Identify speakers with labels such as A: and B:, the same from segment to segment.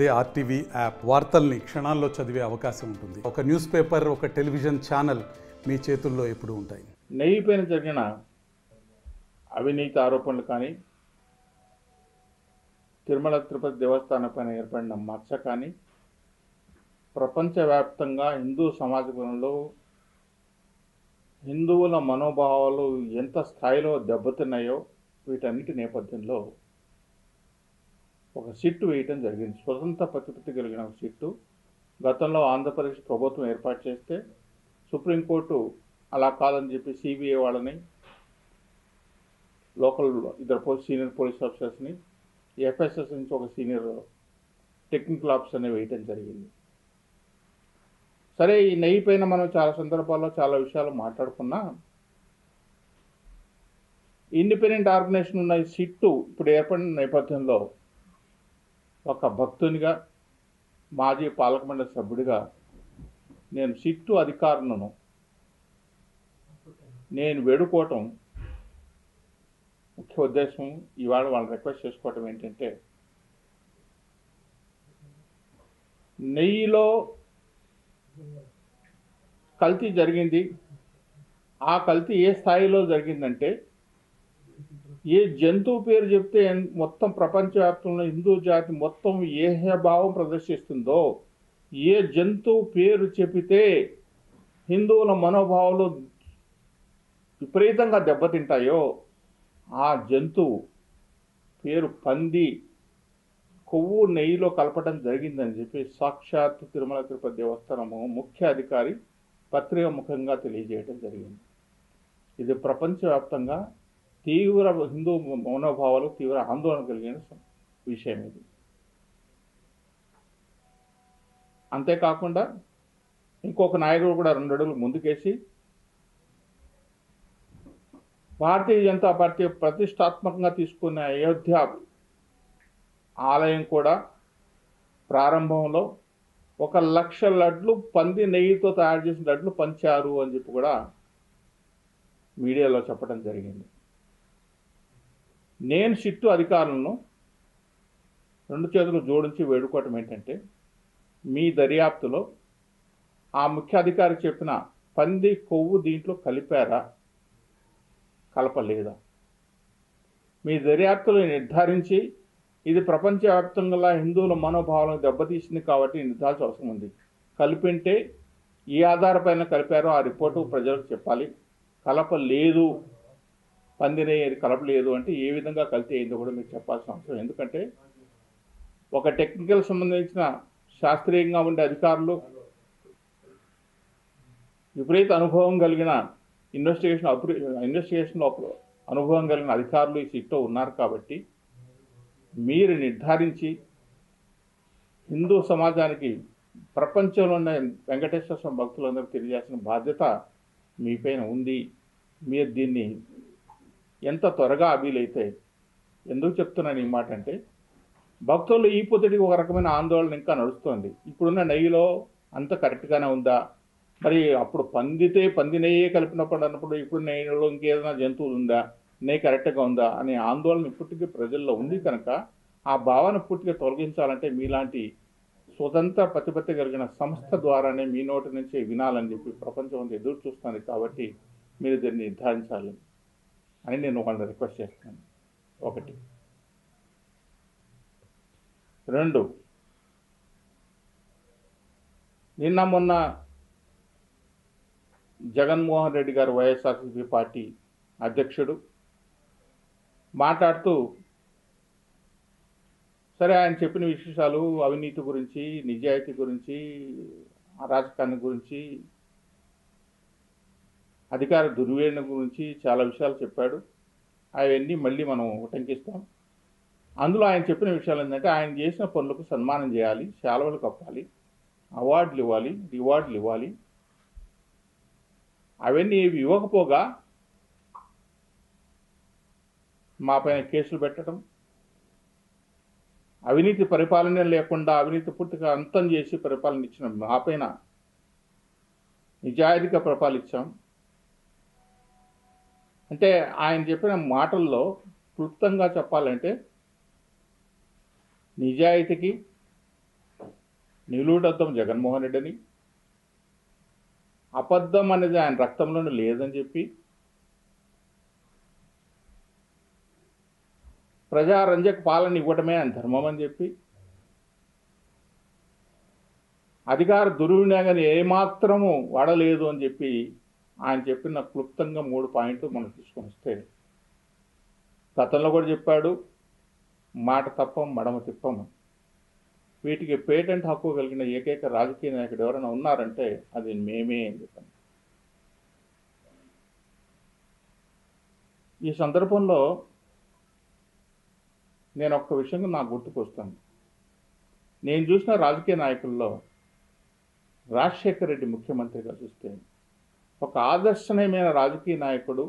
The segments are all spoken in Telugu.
A: అదే ఆర్టీవీ యాప్ వార్తల్ని క్షణాల్లో చదివే అవకాశం ఉంటుంది. ఒక న్యూస్ పేపర్, ఒక టెలివిజన్ ఛానల్ మీ చేతుల్లో ఎప్పుడూ ఉంటాయి.
B: నెయ్యి పైన జరిగిన అవినీతి ఆరోపణలు కానీ, తిరుమల తిరుపతి దేవస్థానం పైన ఏర్పడిన మచ్చ కానీ, ప్రపంచవ్యాప్తంగా హిందూ సమాజంలో హిందువుల మనోభావాలు ఎంత స్థాయిలో దెబ్బతిన్నాయో వీటన్నిటి నేపథ్యంలో ఒక సిట్టు వేయటం జరిగింది. స్వతంత్ర ప్రతిపత్తి కలిగిన ఒక సిట్టు. గతంలో ఆంధ్రప్రదేశ్ ప్రభుత్వం ఏర్పాటు చేస్తే సుప్రీంకోర్టు అలా కాదని చెప్పి సిబిఐ వాళ్ళని, లోకల్ ఇద్దరు సీనియర్ పోలీస్ ఆఫీసర్స్ని, ఎఫ్ఎస్ఎస్ నుంచి ఒక సీనియర్ టెక్నికల్ ఆఫీసర్ని వేయటం జరిగింది. సరే, ఈ నెయ్యి పైన మనం చాలా సందర్భాల్లో చాలా విషయాలు మాట్లాడుకున్నా, ఇండిపెండెంట్ ఆర్గనైజేషన్ ఉన్న ఈ సిట్టు ఇప్పుడు ఏర్పడిన నేపథ్యంలో ఒక భక్తునిగా, మాజీ పాలక మండలి సభ్యుడిగా నేను సిట్టు అధికారులను నేను వేడుకోవటం ముఖ్య ఉద్దేశం. ఇవాళ వాళ్ళని రిక్వెస్ట్ చేసుకోవటం ఏంటంటే, నెయ్యిలో కల్తీ జరిగింది. ఆ కల్తీ ఏ స్థాయిలో జరిగిందంటే, ఏ జంతువు పేరు చెప్తే మొత్తం ప్రపంచవ్యాప్తంలో హిందూ జాతి మొత్తం ఏహభావం ప్రదర్శిస్తుందో, ఏ జంతువు పేరు చెబితే హిందువుల మనోభావాలు విపరీతంగా దెబ్బతింటాయో ఆ జంతువు పేరు పంది కొవ్వు నెయ్యిలో కలపడం జరిగిందని చెప్పి సాక్షాత్ తిరుమల తిరుపతి దేవస్థానము ముఖ్య అధికారి పత్రిక ముఖంగా తెలియజేయడం జరిగింది. ఇది ప్రపంచవ్యాప్తంగా తీవ్ర హిందూ మనోభావాలు తీవ్ర ఆందోళన కలిగిన విషయం ఇది. అంతేకాకుండా ఇంకొక నాయకుడు కూడా 2 అడుగులు ముందుకేసి భారతీయ జనతా పార్టీ ప్రతిష్టాత్మకంగా తీసుకున్న అయోధ్య ఆలయం కూడా ప్రారంభంలో 1,00,000 లడ్లు పంది నెయ్యితో తయారు చేసిన లడ్లు పంచారు అని చెప్పి కూడా మీడియాలో చెప్పడం జరిగింది. నేను సిట్టు అధికారులను 2 చేతులు జోడించి వేడుకోవటం ఏంటంటే, మీ దర్యాప్తులో ఆ ముఖ్య అధికారి చెప్పిన పంది కొవ్వు దీంట్లో కలిపారా, కలపలేదా? మీ దర్యాప్తులో నిర్ధారించి ఇది ప్రపంచవ్యాప్తంగా హిందువుల మనోభావాలను దెబ్బతీసింది కాబట్టి నిర్ధారించాల్సిన అవసరం ఉంది. కలిపింటే ఏ ఆధారపైన కలిపారో ఆ రిపోర్టు ప్రజలకు చెప్పాలి. కలపలేదు, పందినే కలపలేదు అంటే ఏ విధంగా కల్తీ అయిందో కూడా మీరు చెప్పాల్సిన అవసరం. ఎందుకంటే ఒక టెక్నికల్ సంబంధించిన శాస్త్రీయంగా ఉండే అధికారులు, విపరీత అనుభవం కలిగిన ఇన్వెస్టిగేషన్లో అనుభవం కలిగిన అధికారులు ఈ సిట్లో ఉన్నారు కాబట్టి మీరు నిర్ధారించి హిందూ సమాజానికి, ప్రపంచంలో ఉన్న వెంకటేశ్వర స్వామి భక్తులందరికీ తెలియజేసిన బాధ్యత మీపైన ఉంది. మీరు దీన్ని ఎంత త్వరగా వీలైతే, ఎందుకు చెప్తున్నాను ఈ మాట అంటే, భక్తులు ఈ పొద్దుటికి ఒక రకమైన ఆందోళన ఇంకా నడుస్తోంది. ఇప్పుడున్న నెయ్యిలో అంత కరెక్ట్గానే ఉందా, మరి అప్పుడు పంది నెయ్యి కలిపినప్పుడు అన్నప్పుడు ఇప్పుడు నెయ్యిలో ఇంకేదైనా జంతువులు ఉందా, నెయ్యి కరెక్ట్గా ఉందా అనే ఆందోళన ఇప్పటికీ ప్రజల్లో ఉంది. కనుక ఆ భావన పూర్తిగా తొలగించాలంటే మీలాంటి స్వతంత్ర ప్రతిపత్తి కలిగిన సంస్థ ద్వారానే మీ నోటి నుంచే వినాలని చెప్పి ప్రపంచం అంతా ఎదురు చూస్తుంది. కాబట్టి మీరు దీన్ని నిర్ధారించాలి అని నేను వాళ్ళని రిక్వెస్ట్ చేస్తున్నాను. 1. 2, నిన్న మొన్న జగన్మోహన్ రెడ్డి గారు, వైఎస్ఆర్సీపీ పార్టీ అధ్యక్షుడు, మాట్లాడుతూ సరే ఆయన చెప్పిన విశేషాలు అవినీతి గురించి, నిజాయితీ గురించి, అరాచకాన్ని గురించి, అధికార దుర్వినియోగం గురించి చాలా విషయాలు చెప్పాడు. అవన్నీ మళ్ళీ మనం ఉటంకిస్తాం. అందులో ఆయన చెప్పిన విషయాలు ఏంటంటే, ఆయన చేసిన పనులకు సన్మానం చేయాలి, శాలువలు కప్పాలి, అవార్డులు ఇవ్వాలి, రివార్డులు ఇవ్వాలి. అవన్నీ ఇవ్వకపోగా మా పైన కేసులు పెట్టడం, అవినీతి పరిపాలన లేకుండా అవినీతి పూర్తిగా అంతం చేసి పరిపాలన ఇచ్చిన మా పైన నిజాయితీగా పరిపాలించాం అంటే, ఆయన చెప్పిన మాటల్లో క్లుప్తంగా చెప్పాలంటే, నిజాయితీకి, నిలువుటద్దం జగన్మోహన్ రెడ్డి అని, అబద్ధం అనేది ఆయన రక్తంలోనే లేదని చెప్పి, ప్రజారంజక పాలన ఇవ్వటమే ఆయన ధర్మం అని చెప్పి, అధికార దుర్వినియోగాన్ని ఏమాత్రము వాడలేదు అని చెప్పి ఆయన చెప్పిన క్లుప్తంగా 3 పాయింట్లు మనం తీసుకొని వస్తే, గతంలో కూడా చెప్పాడు, మాట తప్పం మడమ తిప్పము. వీటికి పేటెంట్ హక్కు కలిగిన ఏకైక రాజకీయ నాయకుడు ఎవరైనా ఉన్నారంటే అది మేమే అని చెప్పాను. ఈ సందర్భంలో నేను ఒక్క విషయం నాకు గుర్తుకొస్తాను. నేను చూసిన రాజకీయ నాయకుల్లో రాజశేఖర రెడ్డి ముఖ్యమంత్రిగా చూస్తే ఒక ఆదర్శనీయమైన రాజకీయ నాయకుడు,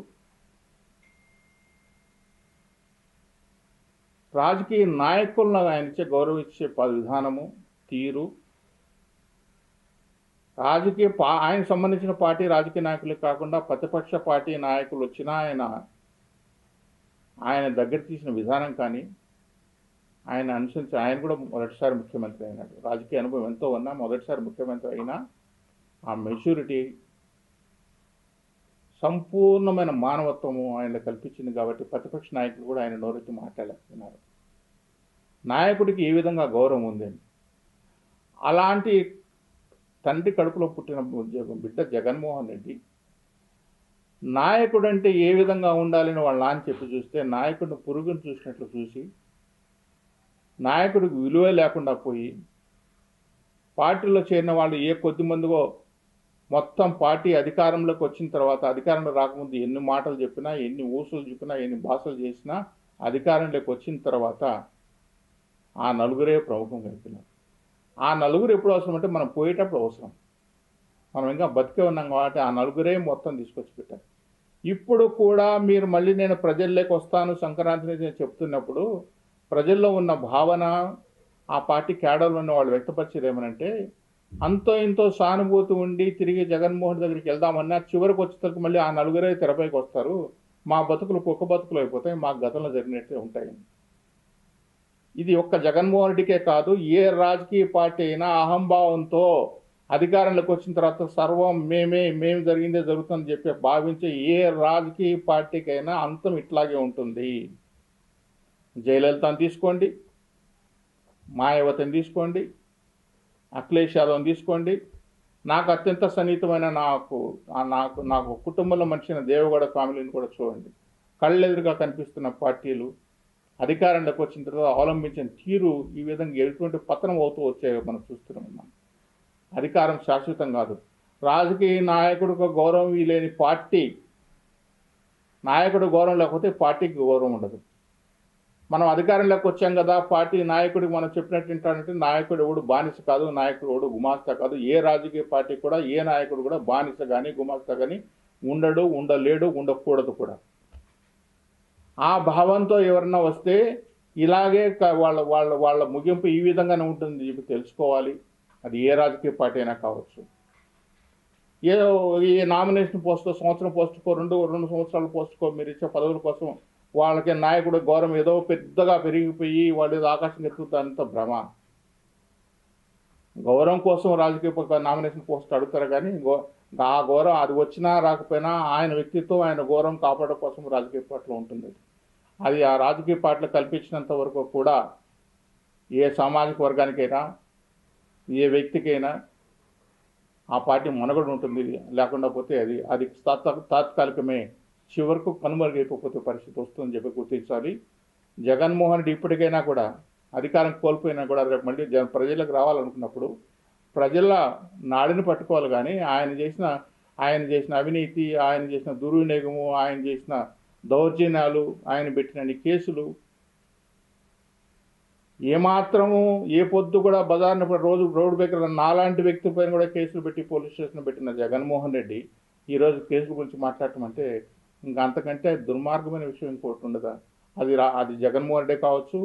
B: రాజకీయ నాయకులను ఆయనచే గౌరవించే విధానము, తీరు, ఆయన సంబంధించిన పార్టీ రాజకీయ నాయకులే కాకుండా ప్రతిపక్ష పార్టీ నాయకులు వచ్చినా ఆయన దగ్గర తీసిన విధానం కానీ, ఆయన అనుసరించి ఆయన కూడా మొదటిసారి ముఖ్యమంత్రి అయినాడు. రాజకీయ అనుభవం ఎంతో ఉన్నా మొదటిసారి ముఖ్యమంత్రి అయినా ఆ మెచ్యూరిటీ, సంపూర్ణమైన మానవత్వము ఆయన కల్పించింది కాబట్టి ప్రతిపక్ష నాయకులు కూడా ఆయన నోరెత్తి మాట్లాడలేకపోయినారు. నాయకుడికి ఏ విధంగా గౌరవం ఉందని, అలాంటి తండ్రి కడుపులో పుట్టిన బిడ్డ జగన్మోహన్ రెడ్డి నాయకుడు అంటే ఏ విధంగా ఉండాలని వాళ్ళ నాన్న చెప్పి చూస్తే, నాయకుడిని పురుగును చూసినట్లు చూసి, నాయకుడికి విలువ లేకుండా పోయి, పార్టీలో చేరిన వాళ్ళు ఏ కొద్ది మందిగో మొత్తం పార్టీ అధికారంలోకి వచ్చిన తర్వాత, అధికారంలో రాకముందు ఎన్ని మాటలు చెప్పినా, ఎన్ని ఊసులు చెప్పినా, ఎన్ని భాషలు చేసినా, అధికారంలోకి వచ్చిన తర్వాత ఆ నలుగురే ప్రముఖంగా అయిపోయినారు. ఆ నలుగురు ఎప్పుడు అవసరం అంటే మనం పోయేటప్పుడు అవసరం. మనం ఇంకా బతికే ఉన్నాం కాబట్టి ఆ నలుగురే మొత్తం తీసుకొచ్చి పెట్టారు. ఇప్పుడు కూడా మీరు మళ్ళీ నేను ప్రజల్లోకి వస్తాను సంక్రాంతిని నేను చెప్తున్నప్పుడు, ప్రజల్లో ఉన్న భావన, ఆ పార్టీ క్యాడర్లో ఉన్న వాళ్ళు వ్యక్తపరిచేది ఏమనంటే, అంతో ఇంతో సానుభూతి ఉండి తిరిగి జగన్మోహన్ దగ్గరికి వెళ్దామన్నా చివరికి వచ్చేసరికి మళ్ళీ ఆ నలుగురే తెరపైకి వస్తారు, మా బతుకులు కుక్క బతుకులు అయిపోతాయి, మాకు గతంలో జరిగినట్టే ఉంటాయి. ఇది ఒక్క జగన్మోహన్ రెడ్డికే కాదు, ఏ రాజకీయ పార్టీ అయినా అహంభావంతో అధికారంలోకి వచ్చిన తర్వాత సర్వం మేము జరిగిందే జరుగుతుందని చెప్పి భావించే ఏ రాజకీయ పార్టీకైనా అంతం ఇట్లాగే ఉంటుంది. జయలలితను తీసుకోండి, మాయావతిని తీసుకోండి, అఖిలేష్ యాదవ్ని తీసుకోండి, నాకు అత్యంత సన్నిహితమైన నాకు కుటుంబంలో మనిషిన దేవగౌడ ఫ్యామిలీని కూడా చూడండి. కళ్ళెదురుగా కనిపిస్తున్న పార్టీలు అధికారంలోకి వచ్చిన తర్వాత అవలంబించిన తీరు ఈ విధంగా ఎటువంటి పతనం అవుతూ వచ్చాయో మనం చూస్తున్నాం. అధికారం శాశ్వతం కాదు. రాజకీయ నాయకుడికి గౌరవం లేని పార్టీ, నాయకుడు గౌరవం లేకపోతే పార్టీకి గౌరవం ఉండదు. మనం అధికారంలోకి వచ్చాం కదా, పార్టీ నాయకుడికి మనం చెప్పినట్టు ఏంటంటే, నాయకుడు ఎవడు బానిస కాదు, నాయకుడు ఎవడు గుమాస్తా కాదు. ఏ రాజకీయ పార్టీ కూడా ఏ నాయకుడు కూడా బానిస కానీ గుమాస్తా కానీ ఉండడు, ఉండలేడు, ఉండకూడదు కూడా. ఆ భావంతో ఎవరన్నా వస్తే ఇలాగే వాళ్ళ ముగింపు ఈ విధంగానే ఉంటుంది చెప్పి తెలుసుకోవాలి. అది ఏ రాజకీయ పార్టీ అయినా కావచ్చు. ఏదో ఈ నామినేషన్ పోస్టుకో, సంవత్సరం పోస్టుకో, రెండు సంవత్సరాల పోస్టుకో మీరు ఇచ్చే పదవుల కోసం వాళ్ళకి నాయకుడు గౌరవం ఏదో పెద్దగా పెరిగిపోయి వాళ్ళు ఏదో ఆకాశం ఎత్తుతారంత భ్రమ. గౌరవం కోసం రాజకీయ నామినేషన్ పోస్ట్ అడుగుతారు కానీ ఆ గౌరవం అది వచ్చినా రాకపోయినా ఆయన వ్యక్తిత్వం, ఆయన గౌరవం కాపాడడం కోసం రాజకీయ పార్టీలో ఉంటుంది. అది ఆ రాజకీయ పార్టీలు కల్పించినంత వరకు కూడా ఏ సామాజిక వర్గానికైనా ఏ వ్యక్తికైనా ఆ పార్టీ మనుగడ ఉంటుంది. లేకుండా పోతే అది తాత్కాలికమే, చివరకు కనుమరుగైపోతే పరిస్థితి వస్తుందని చెప్పి గుర్తించాలి. జగన్మోహన్ రెడ్డి ఇప్పటికైనా కూడా అధికారం కోల్పోయినా కూడా రేపు మళ్ళీ ప్రజలకు రావాలనుకున్నప్పుడు ప్రజల నాడిని పట్టుకోవాలి. కానీ ఆయన చేసిన అవినీతి, ఆయన చేసిన దుర్వినియోగము, ఆయన చేసిన దౌర్జన్యాలు, ఆయన పెట్టిన కేసులు ఏమాత్రము ఏ పొద్దు కూడా బజార్ని రోడ్డు దగ్గర నాలాంటి వ్యక్తి పైన కూడా కేసులు పెట్టి పోలీస్ స్టేషన్ పెట్టిన జగన్మోహన్ రెడ్డి ఈరోజు కేసుల గురించి మాట్లాడటం అంటే ఇంకా అంతకంటే దుర్మార్గమైన విషయం ఇంకోటి ఉండదా? అది జగన్మోహన్ రెడ్డి కావచ్చు,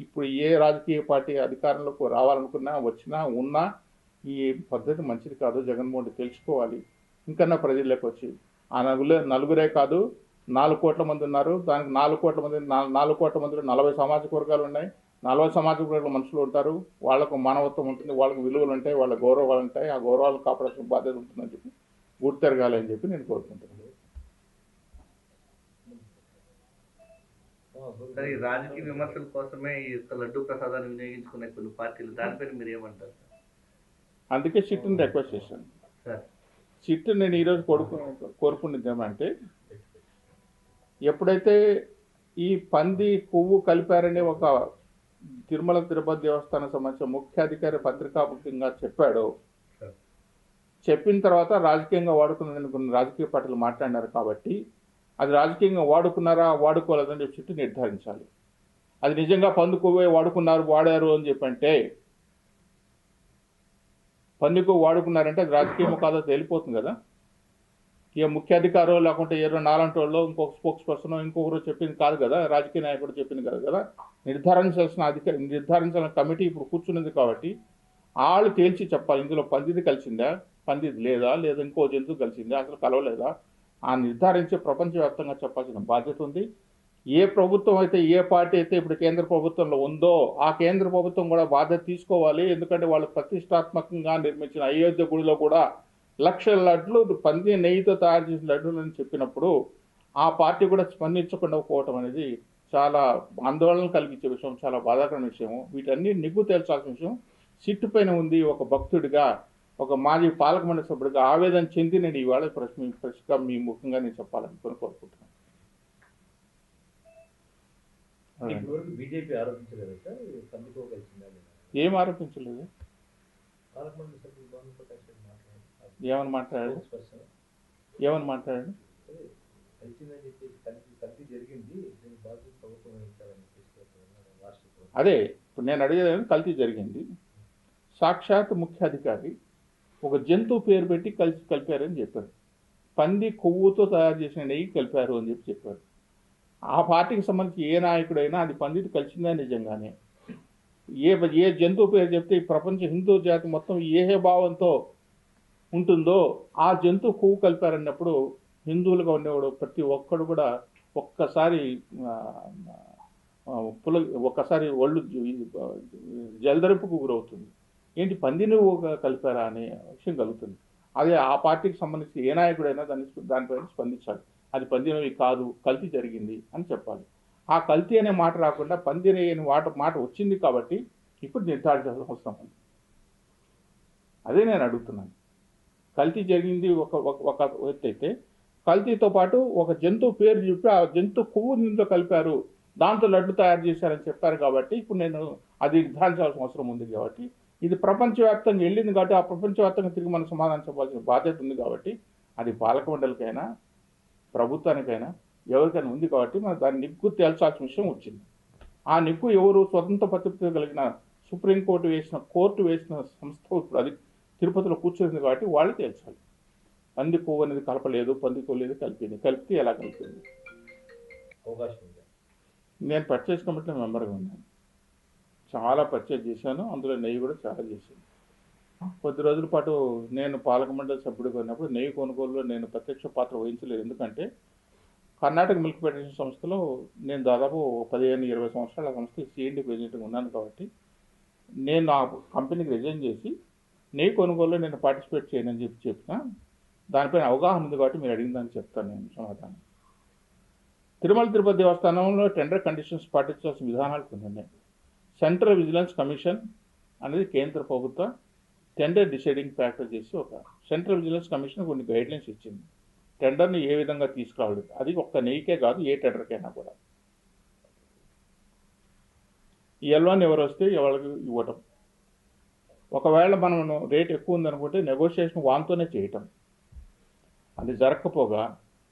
B: ఇప్పుడు ఏ రాజకీయ పార్టీ అధికారంలోకి రావాలనుకున్నా, వచ్చినా, ఉన్నా ఈ పద్ధతి మంచిది కాదు. జగన్మోహన్ రెడ్డి తెలుసుకోవాలి. ఇంకన్నా ప్రజల్లోకి వచ్చి ఆ నలుగురే కాదు 4 కోట్ల మంది ఉన్నారు. దానికి 4 కోట్ల మందిలో 40 సామాజిక వర్గాలు ఉన్నాయి. నాలుగో సమాజం వర్గ మనుషులు ఉంటారు, వాళ్ళకు మానవత్వం ఉంటుంది, వాళ్ళకు విలువలు ఉంటాయి, వాళ్ళ గౌరవాలు ఉంటాయి, ఆ గౌరవాలు కాపాడాల్సిన బాధ్యత ఉంటుందని చెప్పి గుర్తెరగాలి అని చెప్పి నేను కోరుకుంటున్నాను.
C: సరే, ఈ రాజకీయ విమర్శల కోసమే ఈ యొక్క లడ్డూ ప్రసాదాన్ని వినియోగించుకునే కొన్ని పార్టీలు, దానిపైన మీరు ఏమంటారు?
B: అందుకే సిట్ని రిక్వెస్ట్ చేశాను.
C: సార్
B: సిట్ నేను ఈరోజు కోరుకునేది ఏమంటే, ఎప్పుడైతే ఈ పంది కొవ్వు కలిపారని ఒక తిరుమల తిరుపతి దేవస్థానం సంబంధించిన ముఖ్యాధికారి పత్రికాముఖంగా చెప్పాడో, చెప్పిన తర్వాత రాజకీయంగా వాడుకున్నదని కొన్ని రాజకీయ పార్టీలు మాట్లాడినారు కాబట్టి అది రాజకీయంగా వాడుకున్నారా వాడుకోలేదని చెప్పి చుట్టూ నిర్ధారించాలి. అది నిజంగా పంది కొవ్వే వాడారు అని చెప్పంటే, పంది కొవ్వు వాడుకున్నారంటే అది రాజకీయమో కాదో తేలిపోతుంది కదా. ఇక ముఖ్యాధికారో లేకుంటే ఏదో నాలంటి వాళ్ళు ఇంకొక స్పోక్స్ పర్సన్ ఇంకొకరు చెప్పింది కాదు కదా, రాజకీయ నాయకుడు చెప్పింది కాదు కదా. నిర్ధారించాల్సిన కమిటీ ఇప్పుడు కూర్చున్నది కాబట్టి వాళ్ళు తేల్చి చెప్పాలి, ఇందులో పందిది కలిసిందా, పందిది లేదా ఇంకో జంతువు కలిసిందా, అసలు కలవలేదా, ఆ నిర్ధారించి ప్రపంచవ్యాప్తంగా చెప్పాల్సిన బాధ్యత ఉంది. ఏ ప్రభుత్వం అయితే, ఏ పార్టీ అయితే ఇప్పుడు కేంద్ర ప్రభుత్వంలో ఉందో ఆ కేంద్ర ప్రభుత్వం కూడా బాధ్యత తీసుకోవాలి. ఎందుకంటే వాళ్ళు ప్రతిష్టాత్మకంగా నిర్మించిన అయోధ్య గుడిలో కూడా 1,00,000 లడ్లు పంది నెయ్యితో తయారు చేసిన లడ్డూలు అని చెప్పినప్పుడు ఆ పార్టీ కూడా స్పందించకుండా పోవటం అనేది చాలా ఆందోళన కలిగించే విషయం, చాలా బాధాకరమైన విషయం. వీటన్ని నిగ్గు తేల్చాల్సిన విషయం సిట్టు పైన ఉంది. ఒక భక్తుడిగా, ఒక మాజీ పాలక మండలి సభ్యుడిగా ఆవేదన చెంది నేను ఇవాళ ప్రశ్నగా మీ ముఖంగా నేను చెప్పాలనుకుని కోరుకుంటున్నాను.
D: బీజేపీ ఆరోపించలేదు సార్, పందితో కలిసిందా?
B: ఏం ఆరోపించలేదు. ఏమని మాట్లాడాడు?
D: కలిసిందని చెప్పేసి కల్తీ జరిగింది, దీనికి బాధ్యత ప్రభుత్వం వహించాలని చెప్పేసి
B: అదే ఇప్పుడు నేను అడిగేది, కల్తీ జరిగింది. సాక్షాత్ ముఖ్యాధికారి ఒక జంతువు పేరు పెట్టి కలిపారని చెప్పారు. పంది కొవ్వుతో తయారు చేసిన నెయ్యి కలిపారు అని చెప్పారు. ఆ పార్టీకి సంబంధించి ఏ నాయకుడైనా అది పందితో కలిసిందా నిజంగానే? ఏ జంతువు పేరు చెప్తే ఈ ప్రపంచ హిందూ జాతి మొత్తం ఏ భావంతో ఉంటుందో ఆ జంతువు కొవ్వు కలిపారన్నప్పుడు హిందువులుగా ఉండేవాడు ప్రతి ఒక్కడు కూడా ఒక్కసారి ఒళ్ళు జలదరింపుకు గురవుతుంది. ఏంటి పందిని కలిపారా అనే విషయం కలుగుతుంది. అదే ఆ పార్టీకి సంబంధించి ఏ నాయకుడైనా దానిపైన స్పందించాలి. అది పందినవి కాదు, కల్తీ జరిగింది అని చెప్పాలి. ఆ కల్తీ అనే మాట రాకుండా పందిని అనే మాట వచ్చింది కాబట్టి ఇప్పుడు నిర్ధారించాల్సిన అవసరం ఉంది. అదే నేను అడుగుతున్నాను. కల్తీ జరిగింది ఒక వ్యక్తి అయితే, కల్తీతో పాటు ఒక జంతువు పేరు చెప్పి ఆ జంతువు కొవ్వు ఇందులో కలిపారు, దాంతో లడ్డు తయారు చేశారని చెప్పారు కాబట్టి ఇప్పుడు నేను అది నిర్ధారించాల్సిన అవసరం ఉంది. కాబట్టి ఇది ప్రపంచవ్యాప్తంగా వెళ్ళింది కాబట్టి ఆ ప్రపంచవ్యాప్తంగా తిరిగి మనం సమాధానం చెప్పాల్సిన బాధ్యత ఉంది. కాబట్టి అది పాలక మండలికైనా ప్రభుత్వానికైనా ఎవరికైనా ఉంది. కాబట్టి మనం దాన్ని నిగ్గు తేల్చాల్సిన విషయం వచ్చింది. ఆ నిగ్గు ఎవరు? స్వతంత్ర ప్రతిపత్తి కలిగిన సుప్రీంకోర్టు వేసిన సంస్థ ఇప్పుడు అది తిరుపతిలో కూర్చుంది కాబట్టి వాళ్ళు తేల్చాలి. పంది కొవ్వు అనేది కలపలేదు, పంది కొవ్వు లేదు కలిపితే ఎలా కలిపింది?
D: అవకాశం ఉంది.
B: నేను పర్చేస్ కమిటీలో మెంబర్గా ఉన్నాను, చాలా పర్చేజ్ చేశాను, అందులో నెయ్యి కూడా చాలా చేశాను. కొద్ది రోజుల పాటు నేను పాలక మండలి సభ్యుడిగా ఉన్నప్పుడు నెయ్యి కొనుగోలులో నేను ప్రత్యక్ష పాత్ర వహించలేదు. ఎందుకంటే కర్ణాటక మిల్క్ ఫెడరేషన్ సంస్థలో నేను దాదాపు 15-20 సంవత్సరాల సంస్థ సిఎండి ప్రెసిడెంట్గా ఉన్నాను. కాబట్టి నేను ఆ కంపెనీకి రిజైన్ చేసి నెయ్యి కొనుగోలులో నేను పార్టిసిపేట్ చేయనని చెప్పిన దానిపైన అవగాహన ఉంది. కాబట్టి మీరు అడిగిందని చెప్తాను నేను సమాధానం. తిరుమల తిరుపతి దేవస్థానంలో టెండర్ కండిషన్స్ పాటించాల్సిన విధానాలు కొన్ని ఉన్నాయి. సెంట్రల్ విజిలెన్స్ కమిషన్ అనేది కేంద్ర ప్రభుత్వ టెండర్ డిసైడింగ్ ఫ్యాక్టర్ చేసి ఒక సెంట్రల్ విజిలెన్స్ కమిషన్ కొన్ని గైడ్లైన్స్ ఇచ్చింది. టెండర్ని ఏ విధంగా తీసుకురావాలి, అది ఒక్క నెయ్యికే కాదు ఏ టెండర్కైనా కూడా. ఈ L1 ఎవరు వస్తే ఎవరికి ఇవ్వటం, ఒకవేళ మనం రేట్ ఎక్కువ ఉందనుకుంటే నెగోషియేషన్ వాన్తోనే చేయటం. అది జరగకపోగా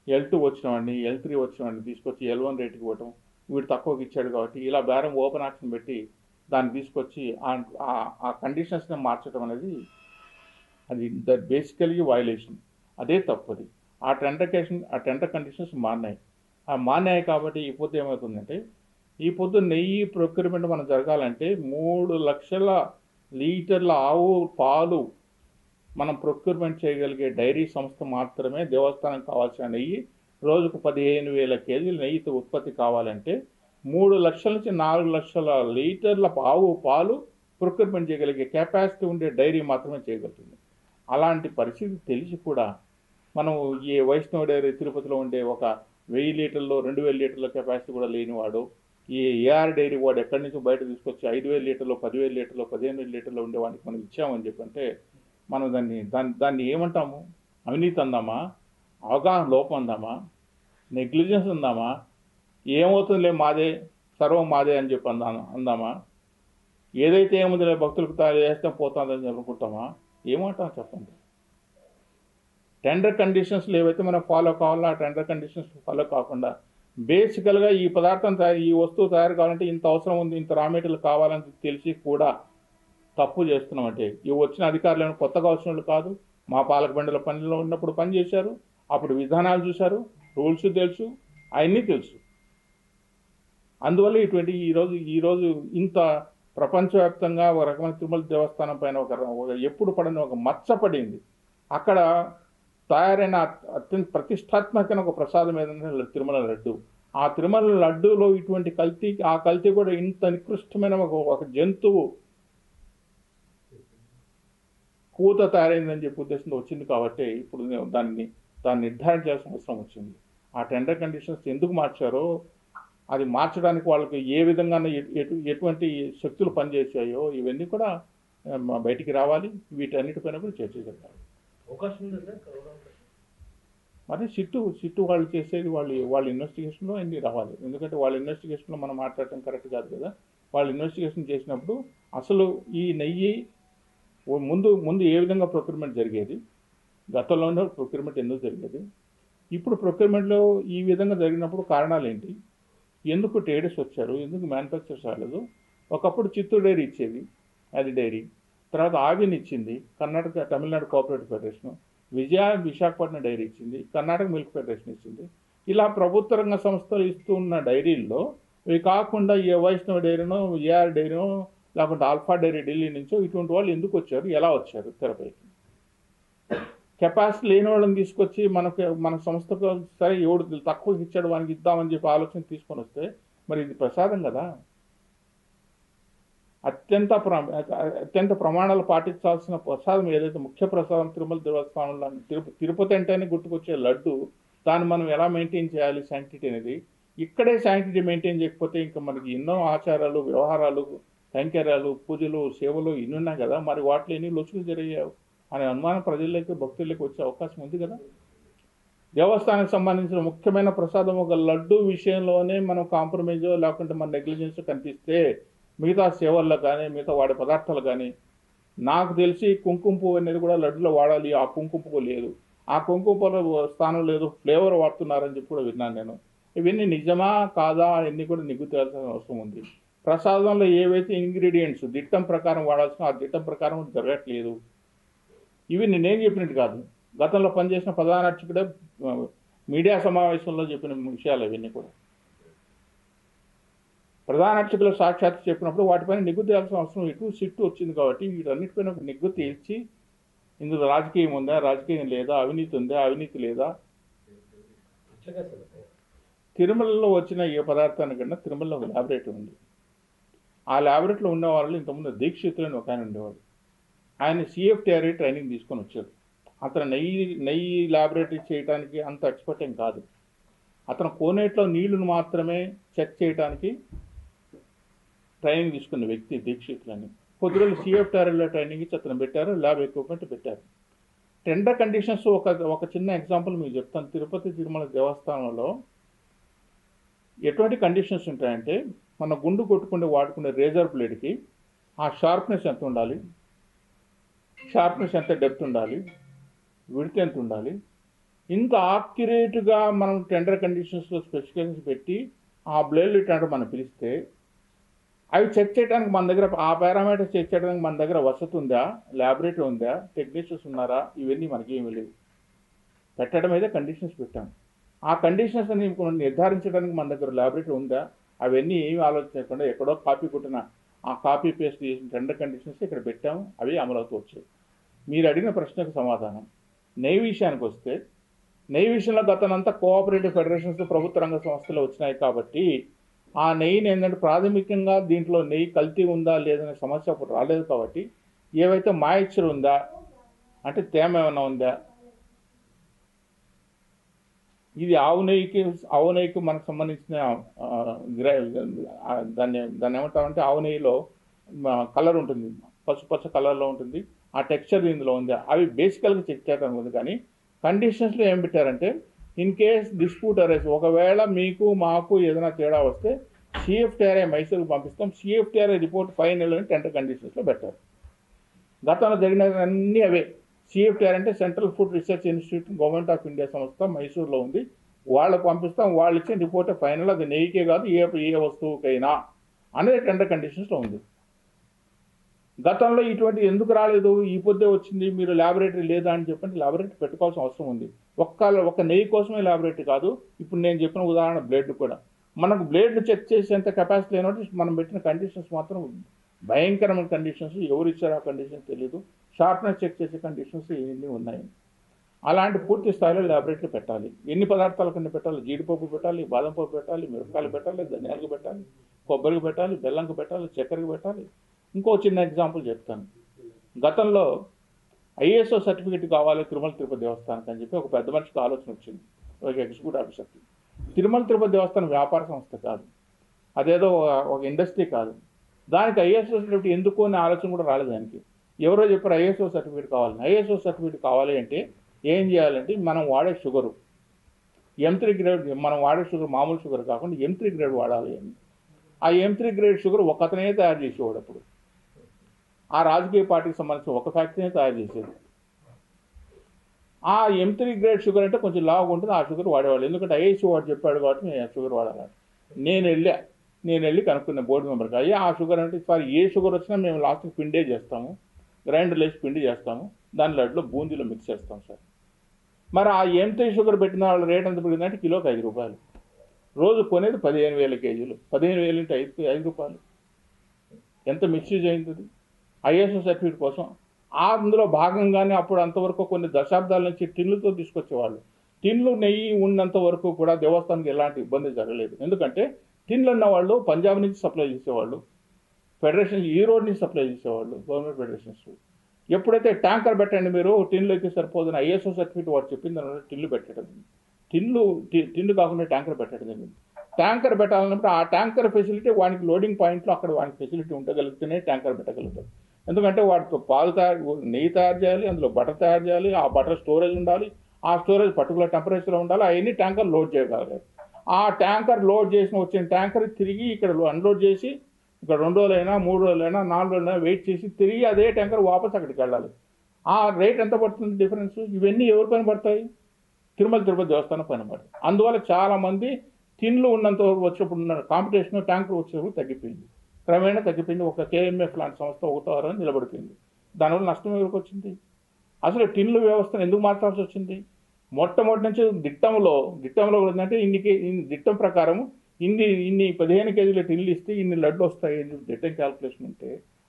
B: L2 వచ్చినవాడిని L3 వచ్చినవాడిని తీసుకొచ్చి L1 రేటుకి ఇవ్వటం, వీడు తక్కువకి ఇచ్చాడు కాబట్టి ఇలా బేరం ఓపెన్ ఆక్షన్ పెట్టి దాన్ని తీసుకొచ్చి ఆ కండిషన్స్ని మార్చడం అనేది అది బేసికలీ వయలేషన్. అదే తప్పది. ఆ టెండర్ కండిషన్స్ మారినాయి కాబట్టి ఈ పొద్దు ఏమవుతుందంటే, ఈ పొద్దు నెయ్యి ప్రొక్యూర్మెంట్ మనం జరగాలంటే 3 లక్షల లీటర్ల ఆవు పాలు మనం ప్రొక్యూర్మెంట్ చేయగలిగే డైరీ సంస్థ మాత్రమే దేవస్థానం కావాల్సిన నెయ్యి రోజుకు 15,000 కేజీల నెయ్యితో ఉత్పత్తి కావాలంటే 3 లక్షల నుంచి 4 లక్షల లీటర్ల పాలు ప్రొక్యూర్మెంట్ చేయగలిగే కెపాసిటీ ఉండే డైరీ మాత్రమే చేయగలుగుతుంది. అలాంటి పరిస్థితి తెలిసి కూడా మనం ఈ వైష్ణవ డైరీ తిరుపతిలో ఉండే ఒక 1000 లీటర్లు 2000 లీటర్ల కెపాసిటీ కూడా లేనివాడు, ఈ ఏఆర్ డైరీ వాడు ఎక్కడి నుంచో బయట తీసుకొచ్చి 5000 లీటర్లు 10,000 లీటర్లు 15,000 లీటర్లు ఉండేవాడికి మనం ఇచ్చామని చెప్పంటే మనం దాన్ని ఏమంటాము? అవినీతి అందామా, అవగాహన లోపం అందామా, నెగ్లిజెన్స్ అందామా, ఏమవుతుందిలే మాదే సర్వం మాదే అని చెప్పి అందామా, ఏదైతే ఏముందిలే భక్తులకు చేస్తే పోతుందని అనుకుంటామా, ఏమంటాం చెప్పండి. టెండర్ కండిషన్స్లో ఏవైతే మనం ఫాలో కావాలో ఆ టెండర్ కండిషన్స్ ఫాలో కాకుండా బేసికల్గా ఈ పదార్థం ఈ వస్తువు తయారు కావాలంటే ఇంత అవసరం ఉంది, ఇంత రా మెటీరియల్ కావాలని తెలిసి కూడా తప్పు చేస్తున్నామంటే ఇవి వచ్చిన అధికారులను కొత్తగా వచ్చిన వాళ్ళు కాదు. మా పాలక బండిల పనిలో ఉన్నప్పుడు పని చేశారు, అప్పుడు విధానాలు చూశారు, రూల్స్ తెలుసు, అవన్నీ తెలుసు. అందువల్ల ఇటువంటి ఈరోజు ఇంత ప్రపంచవ్యాప్తంగా ఒక రకమైన తిరుమల దేవస్థానం పైన ఒక ఎప్పుడు పడని ఒక మచ్చ పడింది. అక్కడ తయారైన అత్యంత ప్రతిష్టాత్మకమైన ఒక ప్రసాదం ఏదంటే తిరుమల లడ్డు. ఆ తిరుమల లడ్డూలో ఇటువంటి కల్తీ కూడా ఇంత నికృష్టమైన ఒక జంతువు కూత తయారైందని చెప్పి ఉద్దేశంతో వచ్చింది కాబట్టి ఇప్పుడు దాన్ని నిర్ధారణ చేయాల్సిన అవసరం వచ్చింది. ఆ టెండర్ కండిషన్స్ ఎందుకు మార్చారో, అది మార్చడానికి వాళ్ళకి ఏ విధంగా ఎటువంటి శక్తులు పనిచేసాయో ఇవన్నీ కూడా బయటికి రావాలి. వీటన్నిటిపైన కూడా చర్చ జరగాలి.
D: అవకాశం ఉంది సార్.
B: మరి సిట్టు వాళ్ళు చేసేది వాళ్ళ ఇన్వెస్టిగేషన్లో అన్నీ రావాలి. ఎందుకంటే వాళ్ళ ఇన్వెస్టిగేషన్లో మనం మాట్లాడటం కరెక్ట్ కాదు కదా. వాళ్ళు ఇన్వెస్టిగేషన్ చేసినప్పుడు అసలు ఈ నెయ్యి ముందు ఏ విధంగా ప్రొక్యూర్మెంట్ జరిగేది, గతంలోనే ప్రొక్యూర్మెంట్ ఎందుకు జరిగేది, ఇప్పుడు ప్రొక్యూర్మెంట్లో ఈ విధంగా జరిగినప్పుడు కారణాలు ఏంటి, ఎందుకు ట్రేడర్స్ వచ్చారు, ఎందుకు మ్యానుఫ్యాక్చర్స్ రాలేదు. ఒకప్పుడు చిత్తూరు డైరీ ఇచ్చేది, అది డైరీ. తర్వాత ఆవిని ఇచ్చింది Karnataka Tamil Nadu cooperative federation, Visakhapatnam dairy ఇచ్చింది, కర్ణాటక మిల్క్ ఫెడరేషన్ ఇచ్చింది. ఇలా ప్రభుత్వ రంగ సంస్థలు ఇస్తున్న డైరీల్లో ఇవి కాకుండా ఏ వైష్ణవ డైరీనో, ఏఆర్ డైరీనో, లేకుంటే ఆల్ఫా డైరీ ఢిల్లీ నుంచో ఇటువంటి వాళ్ళు ఎందుకు వచ్చారు, ఎలా వచ్చారు తెరపైకి? కెపాసిటీ లేని వాళ్ళని తీసుకొచ్చి మన సంస్థకు సరే ఎవడు తక్కువకి ఇచ్చాడు వానికి ఇద్దామని చెప్పి ఆలోచన తీసుకొని వస్తే మరి ఇది ప్రసాదం కదా. అత్యంత ప్రమాణాలు పాటించాల్సిన ప్రసాదం ఏదైతే ముఖ్య ప్రసాదం తిరుమల దేవస్థానంలో తిరుపతి అంటేనే గుర్తుకొచ్చే లడ్డు, దాన్ని మనం ఎలా మెయింటైన్ చేయాలి శాంక్టిటీ అనేది. ఇక్కడే శాంక్టిటీ మెయింటైన్ చేయకపోతే ఇంకా మనకి ఎన్నో ఆచారాలు, వ్యవహారాలు, కైంకర్యాలు, పూజలు, సేవలు ఇన్ని ఉన్నాయి కదా, మరి వాటిలో ఎన్ని లొచుకులు జరిగావు అనే అనుమానం ప్రజల్లోకి భక్తుల్లోకి వచ్చే అవకాశం ఉంది కదా. దేవస్థానానికి సంబంధించిన ముఖ్యమైన ప్రసాదం ఒక లడ్డు విషయంలోనే మనం కాంప్రమైజో లేకుంటే మన నెగ్లిజెన్స్ కనిపిస్తే మిగతా సేవల్లో కానీ మిగతా వాడే పదార్థాలు కానీ, నాకు తెలిసి కుంకుమ పువ్వు అనేది కూడా లడ్డులో వాడాలి, ఆ కుంకుమ పువ్వు లేదు, ఆ కుంకుమ పువ్వు స్థానం లేదు, ఫ్లేవర్ వాడుతున్నారని చెప్పి కూడా విన్నాను నేను. ఇవన్నీ నిజమా కాదా అవన్నీ కూడా నిగ్గు తేల్సిన అవసరం ఉంది. ప్రసాదంలో ఏవైతే ఇంగ్రీడియంట్స్ దిట్టం ప్రకారం వాడాల్సిన ఆ దిట్టం ప్రకారం జరగట్లేదు. ఇవి నేనేం చెప్పినట్టు కాదు, గతంలో పనిచేసిన ప్రధాన అర్చకుడే మీడియా సమావేశంలో చెప్పిన విషయాలు ఇవన్నీ కూడా. ప్రధాన అర్చకులు సాక్షాత్తు చెప్పినప్పుడు వాటిపైన నిగ్గు తేల్సిన అవసరం సిట్టు వచ్చింది కాబట్టి వీటన్నిటిపైన ఒక నిగ్గు తేల్చి ఇందులో రాజకీయం ఉందా, రాజకీయం లేదా, అవినీతి ఉందా, అవినీతి లేదా. తిరుమలలో వచ్చిన ఏ పదార్థానికన్నా తిరుమలలో ఒక ల్యాబొరేటరీ ఉంది. ఆ ల్యాబొరేటరీలో ఉన్న వాళ్ళు ఇంతకుముందు దీక్షితులని ఒక ఆయన ఉండేవాడు. ఆయన CFTRI ట్రైనింగ్ తీసుకొని వచ్చాడు. అతను నెయ్యి ల్యాబొరేటరీ చేయడానికి అంత ఎక్స్పర్ట్ ఏం కాదు. అతను కోనేట్లో నీళ్లను మాత్రమే చెక్ చేయడానికి ట్రైనింగ్ తీసుకున్న వ్యక్తి దీక్షితులని. కొద్ది రోజులు CFTRIలో ట్రైనింగ్ ఇచ్చి అతను పెట్టారు, ల్యాబ్ ఎక్విప్మెంట్ పెట్టారు. టెండర్ కండిషన్స్ ఒక చిన్న ఎగ్జాంపుల్ మీకు చెప్తాను. తిరుమల దేవస్థానంలో ఎటువంటి కండిషన్స్ ఉంటాయంటే, మన గుండు కొట్టుకుంటే వాడుకునే రేజర్ బ్లేడ్కి ఆ షార్ప్నెస్ ఎంత ఉండాలి, షార్ప్నెస్ ఎంత డెప్త్ ఉండాలి, విడ్త్ ఎంత ఉండాలి, ఇంత ఆక్యురేట్గా మనం టెండర్ కండిషన్స్లో స్పెసిఫికేషన్స్ పెట్టి ఆ బ్లేడ్లు టెండర్ మనం పిలిస్తే అవి చెక్ చేయడానికి మన దగ్గర ఆ పారామీటర్స్ చెక్ చేయడానికి మన దగ్గర వసతి ఉందా, ల్యాబొరేటరీ ఉందా, టెక్నీషియన్స్ ఉన్నారా, ఇవన్నీ మనకి ఏమీ లేవు. పెట్టడం అయితే కండిషన్స్ పెట్టాం. ఆ కండిషన్స్ అని నిర్ధారించడానికి మన దగ్గర ల్యాబొరేటరీ ఉందా, అవన్నీ ఏమీ ఆలోచించకుండా ఎక్కడో కాపీ కొట్టిన ఆ కాపీ పేస్ట్ చేసిన టెండర్ కండిషన్స్ ఇక్కడ పెట్టాము, అవి అమలవుతూ వచ్చాయి. మీరు అడిగిన ప్రశ్నకు సమాధానం. నెయ్యి విషయానికి వస్తే, నెయ్యి విషయంలో గతనంతా కోఆపరేటివ్ ఫెడరేషన్స్ ప్రభుత్వ రంగ సంస్థలు వచ్చినాయి కాబట్టి ఆ నెయ్యిని ఏంటంటే ప్రాథమికంగా దీంట్లో నెయ్యి కల్తీ ఉందా లేదనే సమస్య అప్పుడు రాలేదు కాబట్టి ఏవైతే మాయిశ్చర్ ఉందా అంటే తేమ ఏమైనా ఉందా, ఇది ఆవు నెయ్యికి మనకు సంబంధించిన దాన్ని ఏమంటామంటే ఆవు నెయ్యిలో కలర్ ఉంటుంది, పసుపచ్చ కలర్లో ఉంటుంది, ఆ టెక్స్చర్ ఇందులో ఉంది. అవి బేసికల్గా చెక్ చేయడం ఉంది. కానీ కండిషన్స్లో ఏం పెట్టారంటే ఇన్ కేస్ డిస్ప్యూట్ అరైజ్, ఒకవేళ మీకు మాకు ఏదైనా తేడా వస్తే సిఎఫ్టీఆర్ఐ మైసూరుకు పంపిస్తాం, సిఎఫ్టీఆర్ఐ రిపోర్ట్ ఫైనల్ అని టెండర్ కండిషన్స్లో పెట్టారు. గతంలో జరిగిన అన్నీ అవే. సిఎఫ్టీఆర్ అంటే central food research institute, government of India సంస్థ మైసూరులో ఉంది. వాళ్ళకు పంపిస్తాం, వాళ్ళు ఇచ్చిన రిపోర్ట్ ఫైనల్, అది నెయ్యికే కాదు ఏ వస్తువుకైనా అనేది టెండర్ కండిషన్స్లో ఉంది. గతంలో ఇటువంటి ఎందుకు రాలేదు, ఈ పొద్దే వచ్చింది, మీరు ల్యాబొరేటరీ లేదా అని చెప్పండి. ల్యాబొరేటరీ పెట్టుకోవాల్సిన అవసరం ఉంది. ఒక్క నెయ్యి కోసమే ల్యాబొరేటరీ కాదు. ఇప్పుడు నేను చెప్పిన ఉదాహరణ బ్లేడ్ కూడా, మనకు బ్లేడ్ను చెక్ చేసేంత కెపాసిటీ లేనట్టు మనం పెట్టిన కండిషన్స్ మాత్రం భయంకరమైన కండిషన్స్. ఎవరు ఇచ్చారో ఆ కండిషన్స్ తెలియదు. షార్ప్నెస్ చెక్ చేసే కండిషన్స్ ఇవన్నీ ఉన్నాయి. అలాంటి పూర్తి స్థాయిలో ల్యాబొరేటరీ పెట్టాలి. ఎన్ని పదార్థాల కింద పెట్టాలి, జీడిపప్పు పెట్టాలి, బాదం పప్పు పెట్టాలి, మిరపకాయలు పెట్టాలి, ధనియాలకు పెట్టాలి, కొబ్బరికి పెట్టాలి, బెల్లంకి పెట్టాలి, చక్కెరకి పెట్టాలి. ఇంకో చిన్న ఎగ్జాంపుల్ చెప్తాను. గతంలో ఐఎస్ఓ సర్టిఫికేట్ కావాలి తిరుమల తిరుపతి దేవస్థానానికి అని చెప్పి ఒక పెద్ద మనిషికి ఆలోచన వచ్చింది, ఒక ఎగ్జిక్యూటివ్ ఆఫీసర్కి. తిరుమల తిరుపతి దేవస్థానం వ్యాపార సంస్థ కాదు, అదేదో ఒక ఇండస్ట్రీ కాదు. దానికి ఐఎస్ఓ సర్టిఫికేట్ ఎందుకు అనే ఆలోచన కూడా రాలేదు దానికి. ఎవరో చెప్పారు ఐఎస్ఓ సర్టిఫికేట్ కావాలని. ఐఎస్ఓ సర్టిఫికేట్ కావాలి అంటే ఏం చేయాలంటే మనం వాడే షుగరు M3 గ్రేడ్, మనం వాడే షుగర్ మామూలు షుగర్ కాకుండా M3 గ్రేడ్ వాడాలి అని. ఆ M3 గ్రేడ్ షుగర్ ఒక అతనే తయారు చేసేవాడు. అప్పుడు ఆ రాజకీయ పార్టీకి సంబంధించిన ఒక ఫ్యాక్టరీనే తయారు చేసేది. ఆ M3 గ్రేడ్ షుగర్ అంటే కొంచెం లావుగా ఉంటుంది, ఆ షుగర్ వాడేవాళ్ళు. ఎందుకంటే ఐఏసీ వాడు చెప్పాడు కాబట్టి నేను షుగర్ వాడాలి. నేను వెళ్ళి కనుక్కున్న బోర్డు మెంబర్కి, అయ్యా ఆ షుగర్ అంటే సార్ ఏ షుగర్ వచ్చినా మేము లాస్ట్కి పిండే చేస్తాము, గ్రైండర్లో వేసి పిండి చేస్తాము, దాని లడ్లో బూందీలో మిక్స్ చేస్తాం సార్. మరి ఆ M3 షుగర్ పెట్టిన వాళ్ళ రేట్ ఎంత పెరిగిందంటే కిలోకి 5 రూపాయలు. రోజు కొనేది 15,000 కేజీలు, 15,000 ఇంటూ 5 రూపాయలు. ఎంత మిస్యూజ్ అయింది ఐఎస్ఓ సర్టిఫికేట్ కోసం. అందులో భాగంగానే అప్పుడు అంతవరకు కొన్ని దశాబ్దాల నుంచి టిన్నులతో తీసుకొచ్చేవాళ్ళు. టిన్లు నెయ్యి ఉన్నంత వరకు కూడా దేవస్థానానికి ఎలాంటి ఇబ్బంది జరగలేదు. ఎందుకంటే టిన్లు ఉన్న వాళ్ళు పంజాబ్ నుంచి సప్లై చేసేవాళ్ళు, ఫెడరేషన్ ఈ రోడ్ నుంచి సప్లై చేసేవాళ్ళు, గవర్నమెంట్ ఫెడరేషన్స్. ఎప్పుడైతే ట్యాంకర్ పెట్టండి మీరు టిన్లు అయితే సరిపోదని ఐఎస్ఓ సర్టిఫికేట్ వాడు చెప్పింది అన్నమాట. టిన్లు పెట్టడం, టిన్లు కాకుండా ట్యాంకర్ పెట్టడం. ట్యాంకర్ పెట్టాలన్నప్పుడు ఆ ట్యాంకర్ ఫెసిలిటీ వానికి లోడింగ్ పాయింట్లో అక్కడ వానికి ఫెసిలిటీ ఉండగలిగితేనే ట్యాంకర్ పెట్టగలుగుతారు. ఎందుకంటే వాటితో నెయ్యి తయారు చేయాలి, అందులో బటర్ తయారు చేయాలి, ఆ బటర్ స్టోరేజ్ ఉండాలి, ఆ స్టోరేజ్ పర్టికులర్ టెంపరేచర్లో ఉండాలి, అవన్నీ ట్యాంకర్ లోడ్ చేయగలగాలి. ఆ ట్యాంకర్ లోడ్ వచ్చిన ట్యాంకర్ తిరిగి ఇక్కడ అన్లోడ్ చేసి ఇక్కడ 2 రోజులైనా 3 రోజులైనా 4 రోజులైనా వెయిట్ చేసి తిరిగి అదే ట్యాంకర్ వాపస్ అక్కడికి వెళ్ళాలి. ఆ రేట్ ఎంత పడుతుంది డిఫరెన్స్? ఇవన్నీ ఎవరి పైన పడతాయి? తిరుమల తిరుపతి దేవస్థానం పైన పడతాయి. అందువల్ల చాలామంది టిన్లు ఉన్నంత వచ్చినప్పుడు ఉన్న కాంపిటీషన్ ట్యాంకర్ వచ్చేటప్పుడు తగ్గిపోయింది, క్రమేణా తగ్గిపోయింది. ఒక KMF లాంటి సంస్థ ఒకటో నిలబడిపోయింది. దానివల్ల నష్టం ఎవరికి వచ్చింది? అసలు టిన్లు వ్యవస్థను ఎందుకు మార్చాల్సి వచ్చింది? మొట్టమొదటి నుంచి దిట్టంలో ఏంటంటే దిట్టం ప్రకారం ఇన్ని 15 కేజీల టిన్లు ఇస్తే ఇన్ని లడ్లు వస్తాయి దిట్టం క్యాల్కులేషన్ ఉంటే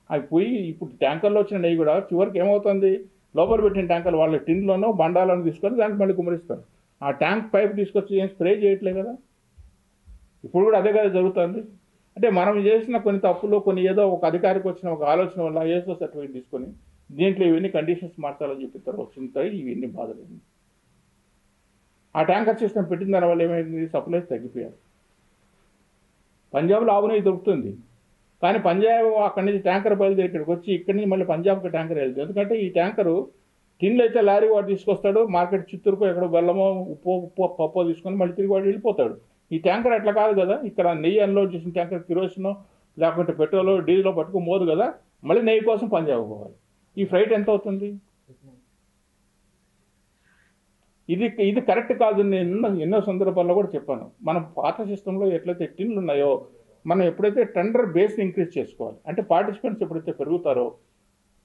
B: అవి పోయి ఇప్పుడు ట్యాంకర్లో వచ్చిన నెయ్యి కూడా చివరికి ఏమవుతుంది, లోపల పెట్టిన ట్యాంకర్ వాళ్ళ టిన్లోనో బండాలను తీసుకొని దానికి మళ్ళీ కుమరిస్తారు. ఆ ట్యాంక్ పైప్ తీసుకొచ్చి ఏం స్ప్రే చేయట్లేదు కదా. ఇప్పుడు కూడా అదే కదా జరుగుతుంది. అంటే మనం చేసిన కొన్ని తప్పులు, కొన్ని ఏదో ఒక అధికారికి వచ్చిన ఒక ఆలోచన వల్ల ఏసో సర్టిఫికేట్ తీసుకొని దీంట్లో ఇవన్నీ కండిషన్స్ మార్చాలని చెప్పి వస్తుంటాయి. ఇవన్నీ బాధలేదు. ఆ ట్యాంకర్ సిస్టమ్ పెట్టిన దాని వల్ల ఏమైంది, సప్లైస్ తగ్గిపోయారు. పంజాబ్లో ఆవు నెయ్యి దొరుకుతుంది, కానీ పంజాబ్ అక్కడి నుంచి ట్యాంకర్ బయలుదేరి ఇక్కడికి వచ్చి ఇక్కడి నుంచి మళ్ళీ పంజాబ్కి ట్యాంకర్ వెళ్తుంది. ఎందుకంటే ఈ ట్యాంకరు టిన్లు అయితే లారీ వాడు తీసుకొస్తాడు, మార్కెట్ చిత్తూరుకో ఎక్కడో బెల్లమో ఉప్పు పప్పో తీసుకొని మళ్ళీ తిరిగి వాడు వెళ్ళిపోతాడు. ఈ ట్యాంకర్ అట్లా కాదు కదా. ఇక్కడ నెయ్యి అన్లోడ్ చేసిన ట్యాంకర్ కిరోసినో లేకుంటే పెట్రోల్ డీజిలో పట్టుకోమోదు కదా, మళ్ళీ నెయ్యి కోసం పంజాబ్ పోవాలి. ఈ ఫ్రైట్ ఎంత అవుతుంది? ఇది కరెక్ట్ కాదు. నేను ఎన్నో సందర్భాల్లో కూడా చెప్పాను. మనం పాత సిస్టంలో ఎట్లయితే టిన్లు ఉన్నాయో మనం ఎప్పుడైతే టెండర్ బేస్ని ఇంక్రీజ్ చేసుకోవాలి, అంటే పార్టిసిపెంట్స్ ఎప్పుడైతే పెరుగుతారో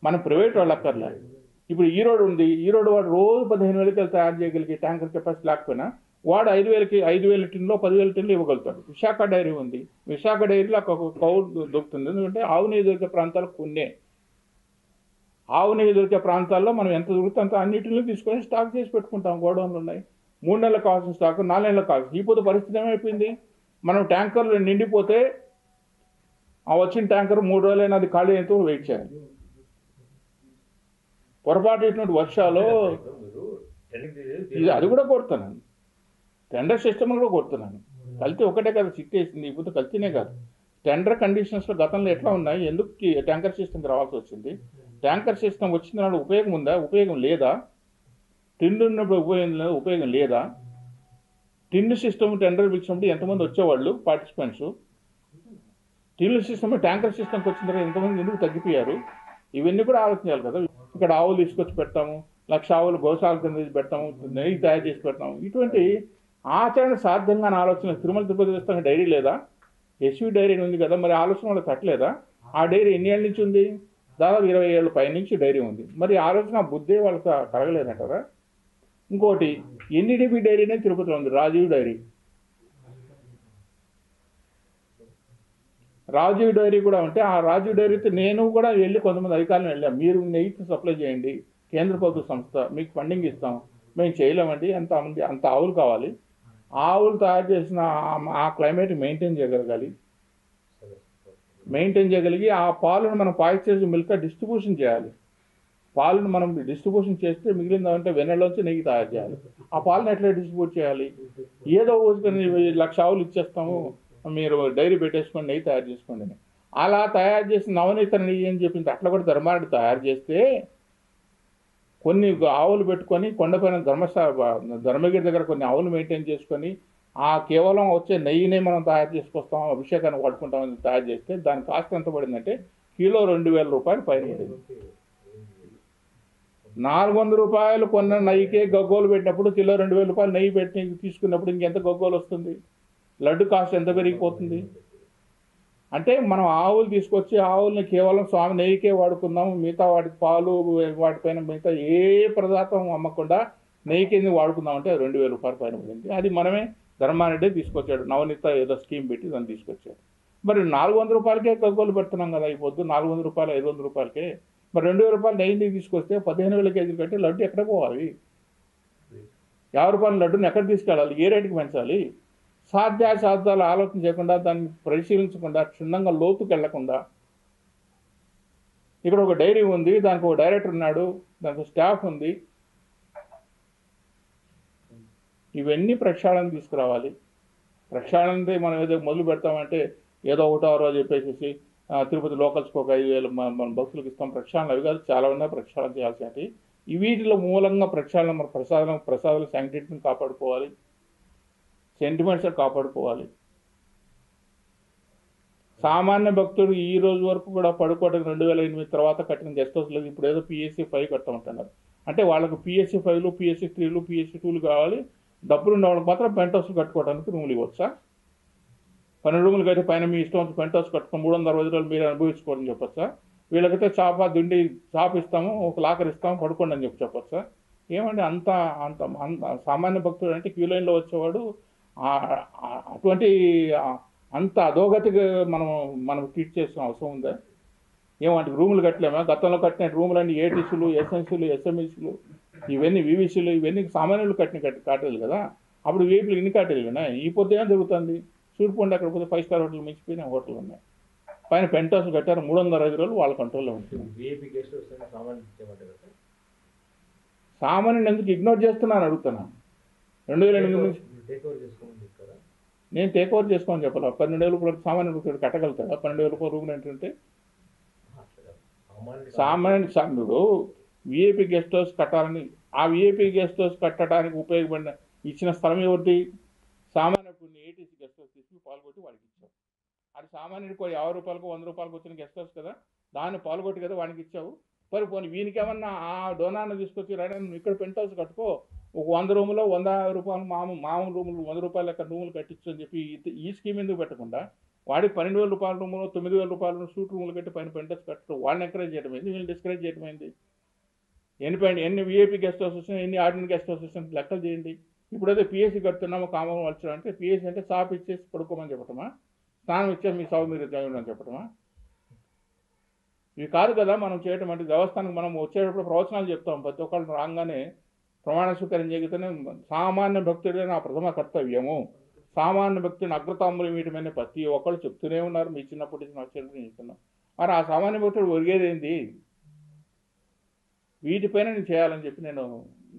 B: మనం ప్రైవేట్ వాళ్ళు అక్కర్లే. ఇప్పుడు ఈ రోడ్ ఉంది, ఈ రోడ్ వాడు రోజు 15,000 తయారు చేయగలిగే ట్యాంకర్ కెపాసిటీ లేకపోయినా వాడు 5,000 టిన్లో 10,000 టిన్లు ఇవ్వగలుగుతాడు. విశాఖ డైరీ ఉంది, విశాఖ డైరీలో ఒక కౌలు దొరుకుతుంది. ఎందుకంటే ఆవు నెయ్యి దొరికే ప్రాంతాలు కొన్నే. ఆవు నెయ్యి దొరికే ప్రాంతాల్లో మనం ఎంత దొరుకుతుందో అంత అన్నిటిని తీసుకొని స్టాక్ చేసి పెట్టుకుంటాం. గోడౌన్లు ఉన్నాయి, 3 నెలలకు కావాల్సిన స్టాక్ 4 నెలలకు కావాల్సింది. ఇప్పుడు పరిస్థితి ఏమైపోయింది, మనం ట్యాంకర్లు నిండిపోతే ఆ వచ్చిన ట్యాంకర్ 3 రోజులైనా అది ఖాళీ అయినంత వెయిట్ చేయాలి. పొరపాటు ఇటువంటి వర్షాలు అది కూడా కోరుతున్నాను, టెండర్ సిస్టమ్ కూడా కోరుతున్నాను. కల్తీ ఒకటే కదా చిట్టేసింది, ఇప్పుడు కల్తీనే కాదు. టెండర్ కండిషన్స్లో గతంలో ఎట్లా ఉన్నాయి, ఎందుకు ట్యాంకర్ సిస్టమ్కి రావాల్సి వచ్చింది? ట్యాంకర్ సిస్టమ్ వచ్చిన నాడు ఉపయోగం ఉందా? ఉపయోగం లేదా? టిన్ను ఉన్నప్పుడు ఉపయోగం లేదా? టిన్ను సిస్టమ్ టెండర్ పిలిచినప్పుడు ఎంతమంది వచ్చేవాళ్ళు పార్టిసిపెంట్స్? టిన్ను సిస్టమ్ ట్యాంకర్ సిస్టమ్కి వచ్చిన తర్వాత ఎంతమంది ఎందుకు తగ్గిపోయారు? ఇవన్నీ కూడా ఆలోచించాలి కదా. ఇక్కడ ఆవులు తీసుకొచ్చి పెడతాము, 1,00,000 ఆవులు గోశాల కింద పెడతాము, నెయ్యి తయారు చేసి పెడతాము. ఇటువంటి ఆచరణ సాధ్యంగా ఆలోచన తిరుమల తిరుపతి దేవస్థానం డైరీ లేదా? ఎస్వి డైరీ ఉంది కదా, మరి ఆలోచన వాళ్ళకి తట్టలేదా? ఆ డైరీ ఎన్ని ఏళ్ళ నుంచి ఉంది? దాదాపు 20 ఏళ్ళ పై నుంచి డైరీ ఉంది. మరి ఆలోచన బుద్ధే వాళ్ళకి కలగలేదంటారా? ఇంకోటి ఎన్ఈడిబి డైరీనే తిరుపతిలో ఉంది, రాజీవ్ డైరీ. రాజీవ్ డైరీ కూడా ఉంటే ఆ రాజీవ్ డైరీతో నేను కూడా వెళ్ళి కొంతమంది అధికారులను వెళ్ళాం, మీరు నెయ్యి సప్లై చేయండి, కేంద్ర ప్రభుత్వ సంస్థ మీకు ఫండింగ్ ఇస్తాం, మేము చేయలేమండి, అంత ఆవులు కావాలి. ఆవులు తయారు చేసిన ఆ క్లైమేట్ మెయింటైన్ చేయగలిగి ఆ పాలను మనం పాయిస్చర్ మిల్క్ డిస్ట్రిబ్యూషన్ చేయాలి. పాలను మనం డిస్ట్రిబ్యూషన్ చేస్తే మిగిలిందంటే వెన్నెలోంచి నెయ్యి తయారు చేయాలి. ఆ పాలను ఎట్లా డిస్ట్రిబ్యూట్ చేయాలి? ఏదో ఊసుకొని 1,00,000 ఆవులు ఇచ్చేస్తాము, మీరు డైరీ పెట్టేసుకొని నెయ్యి తయారు చేసుకోండి అని. అలా తయారు చేసి నవనీత నెయ్యి అని చెప్పింది. అట్లా కూడా ధర్మారెడ్డి తయారు చేస్తే కొన్ని ఆవులు పెట్టుకొని కొండపైన ధర్మగిరి దగ్గర కొన్ని ఆవులు మెయింటైన్ చేసుకొని ఆ కేవలం వచ్చే నెయ్యినే మనం తయారు చేసుకొస్తాం, అభిషేకాన్ని వాడుకుంటామని తయారు చేస్తే దాని కాస్ట్ ఎంత పడిందంటే కిలో 2,000 రూపాయలు పైన పడింది. 400 రూపాయలు కొన్న నెయ్యికే గగ్గోలు పెట్టినప్పుడు కిలో 2,000 రూపాయలు నెయ్యి పెట్టి తీసుకున్నప్పుడు ఇంకెంత గగ్గోలు వస్తుంది? లడ్డు కాస్ట్ ఎంత పెరిగిపోతుంది? అంటే మనం ఆవులు తీసుకొచ్చి ఆవుల్ని కేవలం స్వామి నెయ్యికే వాడుకుందాము, మిగతా వాటికి పాలు వాటిపైన మిగతా ఏ పదార్థం అమ్మకుండా నెయ్యి కింద వాడుకుందాం అంటే 2,000 రూపాయలు పైన పడింది. అది మనమే ధర్మారెడ్డి తీసుకొచ్చాడు, నవనీత ఏదో స్కీమ్ పెట్టి దాన్ని తీసుకొచ్చాడు. మరి 400 రూపాయలకే గగ్గోలు పెడుతున్నాం కదా, అయిపోద్దు 400 రూపాయలు 500 రూపాయలకే. మరి 2,000 రూపాయలు నెయ్యి తీసుకొస్తే 15,000 కేజీలు కట్టి లడ్డు ఎక్కడ పోవాలి? 50 రూపాయల లడ్డుని ఎక్కడ తీసుకెళ్ళాలి? ఏ రేటుకి పెంచాలి? సాధ్యాసాధ్యాలు ఆలోచన చేయకుండా, దాన్ని పరిశీలించకుండా, క్షుణ్ణంగా లోతుకు వెళ్లకుండా, ఇక్కడ ఒక డైరీ ఉంది, దానికి ఒక డైరెక్టర్ ఉన్నాడు, దానికి స్టాఫ్ ఉంది, ఇవన్నీ ప్రక్షాళన తీసుకురావాలి. ప్రక్షాళనతో మనం ఏదో మొదలు పెడతామంటే ఏదో ఒకటో రోజు చెప్పేసి తిరుపతి లోకల్స్కి ఒక 5,000 మన భక్తులకు ఇస్తాం. ప్రక్షాళన అవి కాదు, చాలా ఉన్నాయి ప్రక్షాళన చేయాల్సినవి. వీటిలో మూలంగా ప్రక్షాళన మన ప్రసాదాల శాంక్టిటీని కాపాడుకోవాలి, సెంటిమెంట్స్ కాపాడుకోవాలి. సామాన్య భక్తుడు ఈ రోజు వరకు కూడా పడుకోవడానికి 2008 తర్వాత కట్టిన గెస్ట్ హౌస్ లేదు. ఇప్పుడు ఏదో PSC 5 కట్టమంటున్నారు. అంటే వాళ్ళకు PSC 5లు, PSC 3లు, PSC 2లు కావాలి. డబ్బులు ఉన్న వాళ్ళకి మాత్రం పెంట్ హౌస్ కట్టుకోవడానికి రూములు ఇవ్వచ్చా? 12 రూములకి అయితే పైన మీ ఇష్టం వచ్చి పెంట్ హౌస్ కట్టుకొని 360 రోజులు మీరు అనుభవించుకోవడం చెప్పచ్చా? వీళ్ళకైతే చాప్ ఇస్తాము, ఒక లాకర్ ఇస్తాము, పడుకోండి అని చెప్పచ్చా? ఏమంటే అంత సామాన్య భక్తుడు అంటే క్యూ లైన్లో వచ్చేవాడు అటువంటి అంత అధోగతిగా మనం ట్రీట్ చేసిన అవసరం ఉందా? ఏమంటే రూములు కట్టలేమా? గతంలో కట్టిన రూములన్నీ ATCలు, SNCలు, SMECలు, ఇవన్నీ VVCలు, ఇవన్నీ సామాన్యులు కట్టలేదు కదా. అప్పుడు VIPలు ఇన్ని కట్టలేనా? ఈ పొద్దు ఏం జరుగుతుంది? చూడుకోండి, అక్కడ పోతే 5 స్టార్ హోటల్ మించిపోయిన హోటల్ ఉన్నాయి, పైన పెంట్ హౌస్ కట్టారు, 360 రోజులు వాళ్ళ కంట్రోల్లో ఉంటుంది. సామాన్యుని ఎందుకు ఇగ్నోర్ చేస్తున్నాను అడుగుతున్నాను. 2008 నుంచి నేను టేక్ ఓవర్ చేసుకోమని చెప్పాలి. 12,000 రూపాయలు సామాన్యుడు కట్టగలుగుతాడా? 12,000 రూపాయల రూమ్ ఏంటంటే సామాన్యుడు VIP గెస్ట్ హౌస్ కట్టాలని, ఆ VIP గెస్ట్ హౌస్ కట్టడానికి ఉపయోగపడిన ఇచ్చిన స్థలం ఎవరిది? సామాన్యుడికి ATC గెస్ట్ హౌస్ తీసుకుని పాల్గొట్టి వాడికి ఇచ్చావు. అది సామాన్యుడికి 50 రూపాయలకు 100 రూపాయలకు వచ్చిన గెస్ట్ హౌస్ కదా, దాన్ని పాల్గొట్టి కదా వాడికి ఇచ్చావు. మరి పోనీ వీనికి ఏమన్నా ఆ డోనాన్ని తీసుకొచ్చి రాయడానికి ఇక్కడ పెంట్ హౌస్ కట్టుకో, ఒక 100 రూములో 100 రూపాయలు మామూలు రూములు 100 రూపాయలు లెక్క రూములు కట్టించు అని చెప్పి ఈ స్కీమ్ ఎందుకు పెట్టకుండా వాడికి 12,000 రూపాయల రూములో 9,000 రూపాయలు సూట్ రూములు కట్టి పైన పెంట్ హౌస్ కట్టడం, వాళ్ళని ఎంకరేజ్ చేయడం ఏంది, వీళ్ళని డిస్కరేజ్ చేయడం ఏంది? ఎన్ని VIP గెస్ట్ హౌస్ వచ్చినా, ఎన్ని ఆర్డినరీ గెస్ట్ హౌస్ వచ్చినా లెక్కలు చేయండి. ఇప్పుడైతే PSC కడుతున్నాము, కామన్ వచ్చాడు అంటే PSC అంటే చాప్ ఇచ్చేసి పడుకోమని చెప్పటమా? స్నానం ఇచ్చేసి మీ సాగు మీరు అని చెప్పటమా? ఇవి కాదు కదా మనం చేయటం. అంటే దేవస్థానానికి మనం వచ్చేటప్పుడు ప్రవచనాలు చెప్తాం, ప్రతి ఒక్కళ్ళు రాగానే ప్రమాణ స్వీకారం చేయగితేనే సామాన్య భక్తుడే నా ప్రథమ కర్తవ్యము, సామాన్య భక్తుని అగ్రతాంబులు వీయటమని ప్రతి ఒక్కళ్ళు చెప్తూనే ఉన్నారు. మీ చిన్నప్పటి నుంచి నాకు చెప్తున్నాం. మరి ఆ సామాన్య భక్తుడు ఒరిగేదేంది? వీటిపైన నేను చేయాలని చెప్పి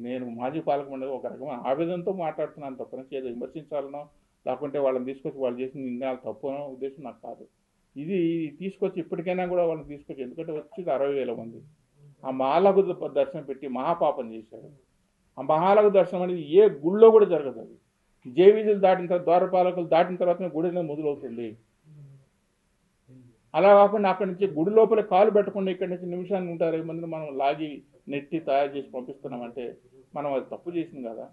B: నేను మాజీ పాలక మండలి ఒక రకమైన ఆవేదనతో మాట్లాడుతున్నాను తప్ప ఏదో విమర్శించాలనో లేకుంటే వాళ్ళని తీసుకొచ్చి వాళ్ళు చేసిన నిర్ణయాలు తప్పునో ఉద్దేశం నాకు కాదు. ఇది తీసుకొచ్చి ఇప్పటికైనా కూడా వాళ్ళని తీసుకొచ్చి, ఎందుకంటే వచ్చి 60,000 మంది ఆ మహాలఘు దర్శనం పెట్టి మహాపాపం చేశారు. ఆ మహాలఘు దర్శనం అనేది ఏ గుళ్ళో కూడా జరగదు. అది జేవీజీలు దాటిన తర్వాత, ద్వారపాలకులు దాటిన తర్వాతనే గుడి అనేది మొదలవుతుంది. అలా కాకుండా అక్కడి నుంచి గుడి లోపల కాలు పెట్టకుండా ఇక్కడి నుంచి నిమిషాన్ని 120 మందిని మనం లాగి నెట్టి తయారు చేసి పంపిస్తున్నామంటే మనం అది తప్పు చేసింది కదా.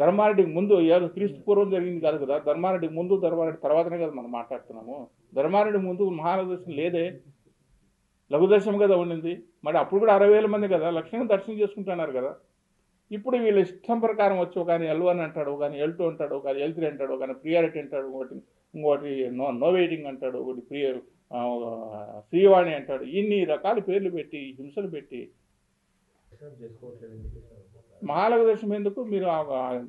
B: ధర్మారెడ్డికి ముందు క్రీస్తు పూర్వం జరిగింది కాదు కదా. ధర్మారెడ్డికి ముందు, ధర్మారెడ్డి తర్వాతనే కదా మనం మాట్లాడుతున్నాము. ధర్మారెడ్డి ముందు మహాలఘు దర్శనం లేదే, లఘు దర్శనం కదా ఉండింది. మరి అప్పుడు కూడా 60,000 మంది కదా లక్షణంగా దర్శనం చేసుకుంటున్నారు కదా. ఇప్పుడు వీళ్ళ ఇష్టం ప్రకారం వచ్చి ఒక ఆయన L1 అంటాడు, ఒక ఆయన L2 అంటాడు, ఒక ఆయన L3 అంటాడు, ఒక ఆయన ప్రియారిటీ అంటాడు, ఇంకోటి నో వెయిటింగ్ అంటాడు, ఒకటి శ్రీవాణి అంటాడు. ఇన్ని రకాల పేర్లు పెట్టి హింసలు పెట్టి మహాలఘు దర్శనం ఎందుకు? మీరు ఆ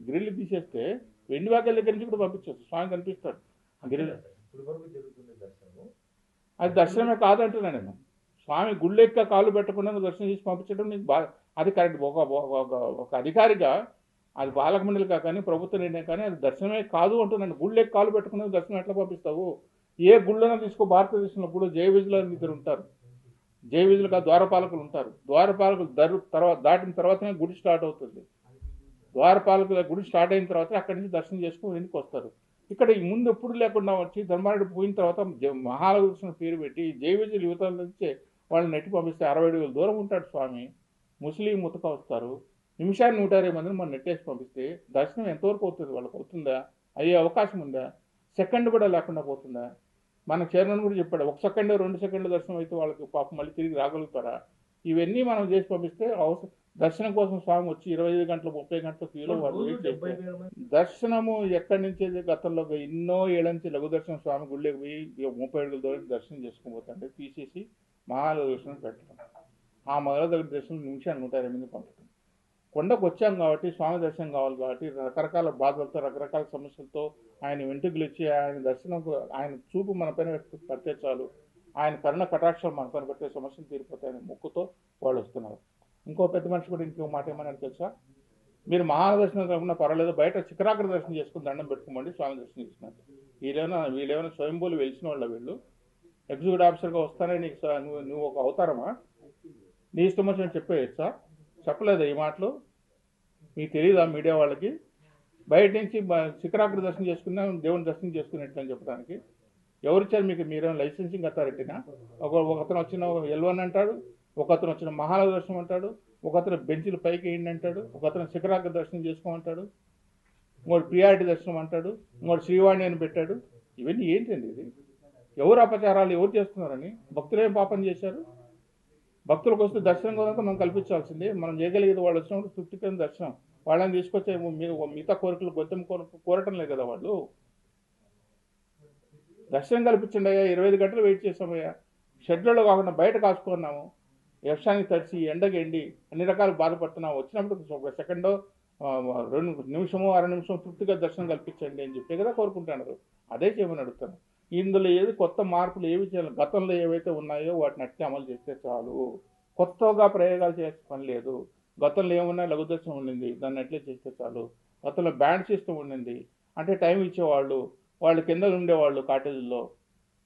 B: గ్రిల్ తీసేస్తే వెండి వాక్యాల దగ్గర నుంచి కూడా పంపించవచ్చు. స్వామి కనిపిస్తాడు ఆ గ్రిల్. అది దర్శనమే కాదంటున్నాను నేను. స్వామి గుళ్ళెక్క కాలు పెట్టకుండా దర్శనం చేసి పంపించడం నీకు అది కరెక్ట్. ఒక అధికారిగా అది పాలక మండలి కానీ ప్రభుత్వ నిర్ణయం కానీ అది దర్శనమే కాదు అంటున్నాను. గుళ్ళెక్క కాలు పెట్టుకున్న దర్శనం ఎట్లా పంపిస్తావు? ఏ గుళ్ళైనా తీసుకో, భారతదేశంలో కూడా జయవిజుల ఇద్దరు ఉంటారు. జయవిజులుగా ద్వారపాలకులు ఉంటారు. ద్వారపాలకులు దాటిన తర్వాతనే గుడి స్టార్ట్ అవుతుంది. ద్వారపాలకుల గుడి స్టార్ట్ అయిన తర్వాత అక్కడి నుంచి దర్శనం చేసుకుని వెనక్కి వస్తారు. ఇక్కడ ఈ ముందు ఎప్పుడు లేకుండా వచ్చి ధర్మారెడ్డి పోయిన తర్వాత మహాలఘు దర్శనం పేరు పెట్టి జయవిజులు యువతల నుంచే వాళ్ళని నెట్టి పంపిస్తే 60 అడుగుల దూరం ఉంటాడు స్వామి. ముస్లిం ముతక వస్తారు. నిమిషాన్ని 120 మందిని మనం నెట్టేసి పంపిస్తే దర్శనం ఎంతవరకు అవుతుంది? వాళ్ళకి అవుతుందా? అయ్యే అవకాశం ఉందా? సెకండ్ కూడా లేకుండా పోతుందా? మన చైర్మన్ కూడా చెప్పాడు, 1 సెకండ్ 2 సెకండ్ల దర్శనం అయితే వాళ్ళకి పాపం మళ్ళీ తిరిగి రాగలుగుతారా? ఇవన్నీ మనం చేసి పంపిస్తే దర్శనం కోసం స్వామి వచ్చి 25 గంటలు 30 గంటల క్యూలో వాళ్ళు వెయిట్ చేస్తారు. దర్శనము ఎక్కడి నుంచి గతంలో ఎన్నో ఏళ్ళ నుంచి లఘు దర్శనం స్వామి గుళ్ళకి పోయి 30 అడుగుల దూరం దర్శనం చేసుకుని తీసేసి మహాలఘు దర్శనం పెట్టడం. ఆ మహాలఘు దర్శనం నిమిషాన్ని 120 మంది పంపడం. కొండకు వచ్చాం కాబట్టి స్వామి దర్శనం కావాలి కాబట్టి రకరకాల బాధలతో రకరకాల సమస్యలతో ఆయన వెంట్రుకలు ఇచ్చి ఆయన దర్శనం ఆయన చూపు మన పైన పడితే చాలు, ఆయన కరుణ కటాక్షాలు మన పైన పెట్టే సమస్యలు తీరిపోతాయని మొక్కుతో వాళ్ళు వస్తున్నారు. ఇంకో పెద్ద మనిషి కూడా ఇంకో మాట ఏమన్నా తెలుసా? మీరు మహాదర్శనం కాకుండా పర్వాలేదు, బయట శిఖరాగ్ర దర్శనం చేసుకుని దండం పెట్టుకోమండి స్వామి దర్శనం చేసినట్టు. వీళ్ళేమైనా స్వయంభూలు వెలిసిన వాళ్ళ వీళ్ళు ఎగ్జిక్యూటివ్ ఆఫీసర్గా వస్తానే నీకు నువ్వు ఒక అవతారమా? నీ ఇష్టం వచ్చినట్టు చెప్పేయచ్చా? చెప్పలేదా ఈ మాటలు? మీకు తెలియదా మీడియా వాళ్ళకి? బయట నుంచి శిఖరాగ్ర దర్శనం చేసుకున్నా దేవుని దర్శనం చేసుకునేట్టు అని చెప్పడానికి ఎవరిచ్చారు మీకు? మీరేమో లైసెన్సింగ్ అథారిటీనా? ఒకతను వచ్చిన L1 అంటాడు, ఒకతను వచ్చిన మహాలఘు దర్శనం అంటాడు, ఒకతను బెంచ్లు పైకి వేయండి అంటాడు, ఒకతను శిఖరాగ్ర దర్శనం చేసుకోమంటాడు, ఇంకోటి ప్రియారిటీ దర్శనం అంటాడు, ఇంకోటి శ్రీవాణి అని పెట్టాడు. ఇవన్నీ ఏంటండి ఇది? ఎవరు అపచారాలు ఎవరు చేస్తున్నారని? భక్తులు ఏం పాపం చేశారు? భక్తులకు వస్తే దర్శనం కూడా మనం కల్పించాల్సిందే. మనం చేయగలిగేది వాళ్ళు వచ్చినప్పుడు తృప్తికరమైన దర్శనం. వాళ్ళని తీసుకొచ్చే మిగతా కోరికలు గొంతం కోరటం లేదు కదా వాళ్ళు. దర్శనం కల్పించండి అయ్యా. 25 గంటలు వెయిట్ చేసామయ్యా. షెడ్లలో కాకుండా బయట కాసుకున్నాము. వర్షానికి తడిచి ఎండకి ఎండి అన్ని రకాలు బాధపడుతున్నాము. వచ్చినప్పుడు ఒక సెకండో 2 నిమిషమో 6 నిమిషం తృప్తిగా దర్శనం కల్పించండి అని చెప్పి కదా కోరుకుంటున్నారు. అదే చేయమని అడుగుతాను. ఇందులో ఏది కొత్త మార్పులు ఏవి చేయాలి? గతంలో ఏవైతే ఉన్నాయో వాటిని అట్టే అమలు చేస్తే చాలు. కొత్తగా ప్రయోగాలు చేసే పని లేదు. గతంలో ఏమున్నా లఘు దర్శనం ఉండింది, దాన్ని అట్లే చేస్తే చాలు. గతంలో బ్యాండ్ సిస్టమ్ ఉండింది, అంటే టైం ఇచ్చేవాళ్ళు, వాళ్ళు కింద ఉండేవాళ్ళు కాటేజీల్లో.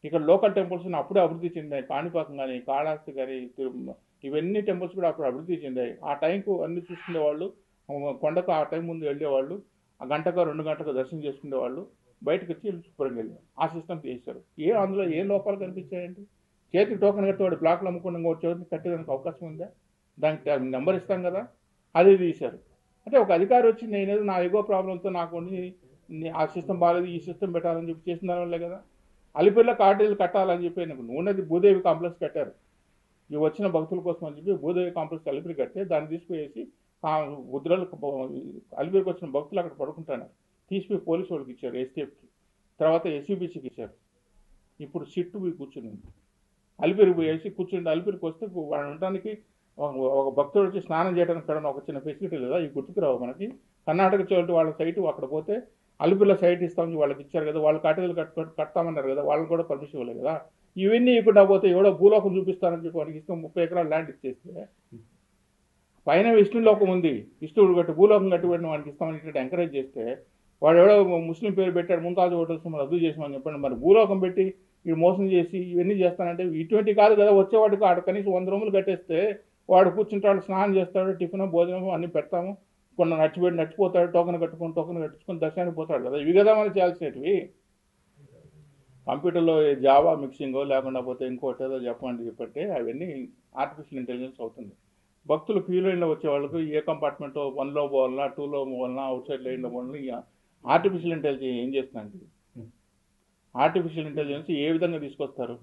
B: ఇక్కడ లోకల్ టెంపుల్స్ అప్పుడే అభివృద్ధి చెందాయి. కాణిపాకం కానీ కాళహస్తి కానీ ఇవన్నీ టెంపుల్స్ కూడా అప్పుడు అభివృద్ధి చెందాయి. ఆ టైంకు అన్ని చూసుకునేవాళ్ళు. కొండకు ఆ టైం ముందు వెళ్ళేవాళ్ళు. ఆ గంటకు 2 గంటలకు దర్శనం చేసుకునేవాళ్ళు. బయటకు వచ్చి శుభ్రంగా వెళ్ళారు. ఆ సిస్టమ్ చేశారు. అందులో ఏ లోపాలు కనిపించాయండి? చేతికి టోకెన్ కట్టి వాడు బ్లాక్లు అమ్ముకున్న ఇంకో చేతికి కట్టేదానికి అవకాశం ఉందా? దానికి నెంబర్ ఇస్తాం కదా, అది తీశారు. అంటే ఒక అధికారి వచ్చి నేనేదో నా ఎగో ప్రాబ్లంతో నాకు ఆ సిస్టమ్ బాగాలేదు, ఈ సిస్టమ్ పెట్టాలని చెప్పి చేసిన దానివల్లే కదా. అలిపిరిలో కాటేజీలు కట్టాలని చెప్పి నూనెది భూదేవి కాంప్లెక్స్ కట్టారు. ఇవి వచ్చిన భక్తుల కోసం అని చెప్పి భూదేవి కాంప్లెక్స్ అలిపిరి కట్టే దాన్ని తీసుకువేసి ముద్రలు అలిపిరికి వచ్చిన భక్తులు అక్కడ పడుకుంటున్నారు. తీసిపోయి పోలీసు వాళ్ళకి ఇచ్చారు, ఎస్టీఎఫ్కి. తర్వాత ఎస్యూబీసీకి ఇచ్చారు. ఇప్పుడు సిట్టు పోయి కూర్చుని అలిపిరికి పోయేసి కూర్చుంటే అలిపిరికి వస్తే వాడు ఉండటానికి ఒక భక్తుడు వచ్చి స్నానం చేయడానికి కూడా ఒక చిన్న ఫెసిలిటీ లేదా? ఈ గుర్తుకు రావు మనకి. కర్ణాటక చోటు వాళ్ళ సైటు అక్కడ పోతే అల్పిలో సైట్ ఇస్తామని వాళ్ళకి ఇచ్చారు కదా, వాళ్ళు కాటేజీలు కడతామన్నారు కదా, వాళ్ళని కూడా పర్మిషన్ ఇవ్వలేదు కదా. ఇవన్నీ ఇక్కడ పోతే ఎవడో భూలోకం చూపిస్తానని చెప్పి వాడికి ఇష్టం 30 ఎకరాలు ల్యాండ్ ఇచ్చేస్తే పైన విష్ణులోకం ఉంది, విష్ణువుడు కట్టి భూలోకం కట్టిపెట్టిన వాడికి ఇస్తామని ఇక్కడ ఎంకరేజ్ చేస్తే వాడు ఎవడో ముస్లిం పేరు పెట్టాడు, ముంతాజ్ హోటల్స్ మనం రద్దు చేసామని చెప్పండి. మరి భూలోకం పెట్టి ఇవి మోసం చేసి ఇవన్నీ చేస్తానంటే ఇటువంటి కాదు కదా. వచ్చేవాడికి ఆడ కనీసం 100 రూములు కట్టేస్తే వాడు కూర్చుంటాడు, స్నానం చేస్తాడు, టిఫిన్ భోజనం అన్నీ పెడతాము, కొన్ని నచ్చిపోతాడు, టోకెన్ కట్టుకొని దర్శనానికి పోతాడు కదా. ఇవి కదా మనం చేయాల్సినవి. కంప్యూటర్లో జావా మిక్సింగో లేకుండా పోతే ఇంకోటి ఏదో చెప్పంటే అవన్నీ ఆర్టిఫిషియల్ ఇంటెలిజెన్స్ అవుతుంది. భక్తులు క్యూ లైన్లో వచ్చే వాళ్ళకు ఏ కంపార్ట్మెంట్ 1లో పోవాలన్నా 2లో పోవాలన్నా అవుట్ సైడ్ లైన్లో పోవాలన్నా ఆర్టిఫిషియల్ ఇంటెలిజెన్స్ ఏం చేస్తుందండి? ఆర్టిఫిషియల్ ఇంటెలిజెన్స్ ఏ విధంగా తీసుకొస్తారు?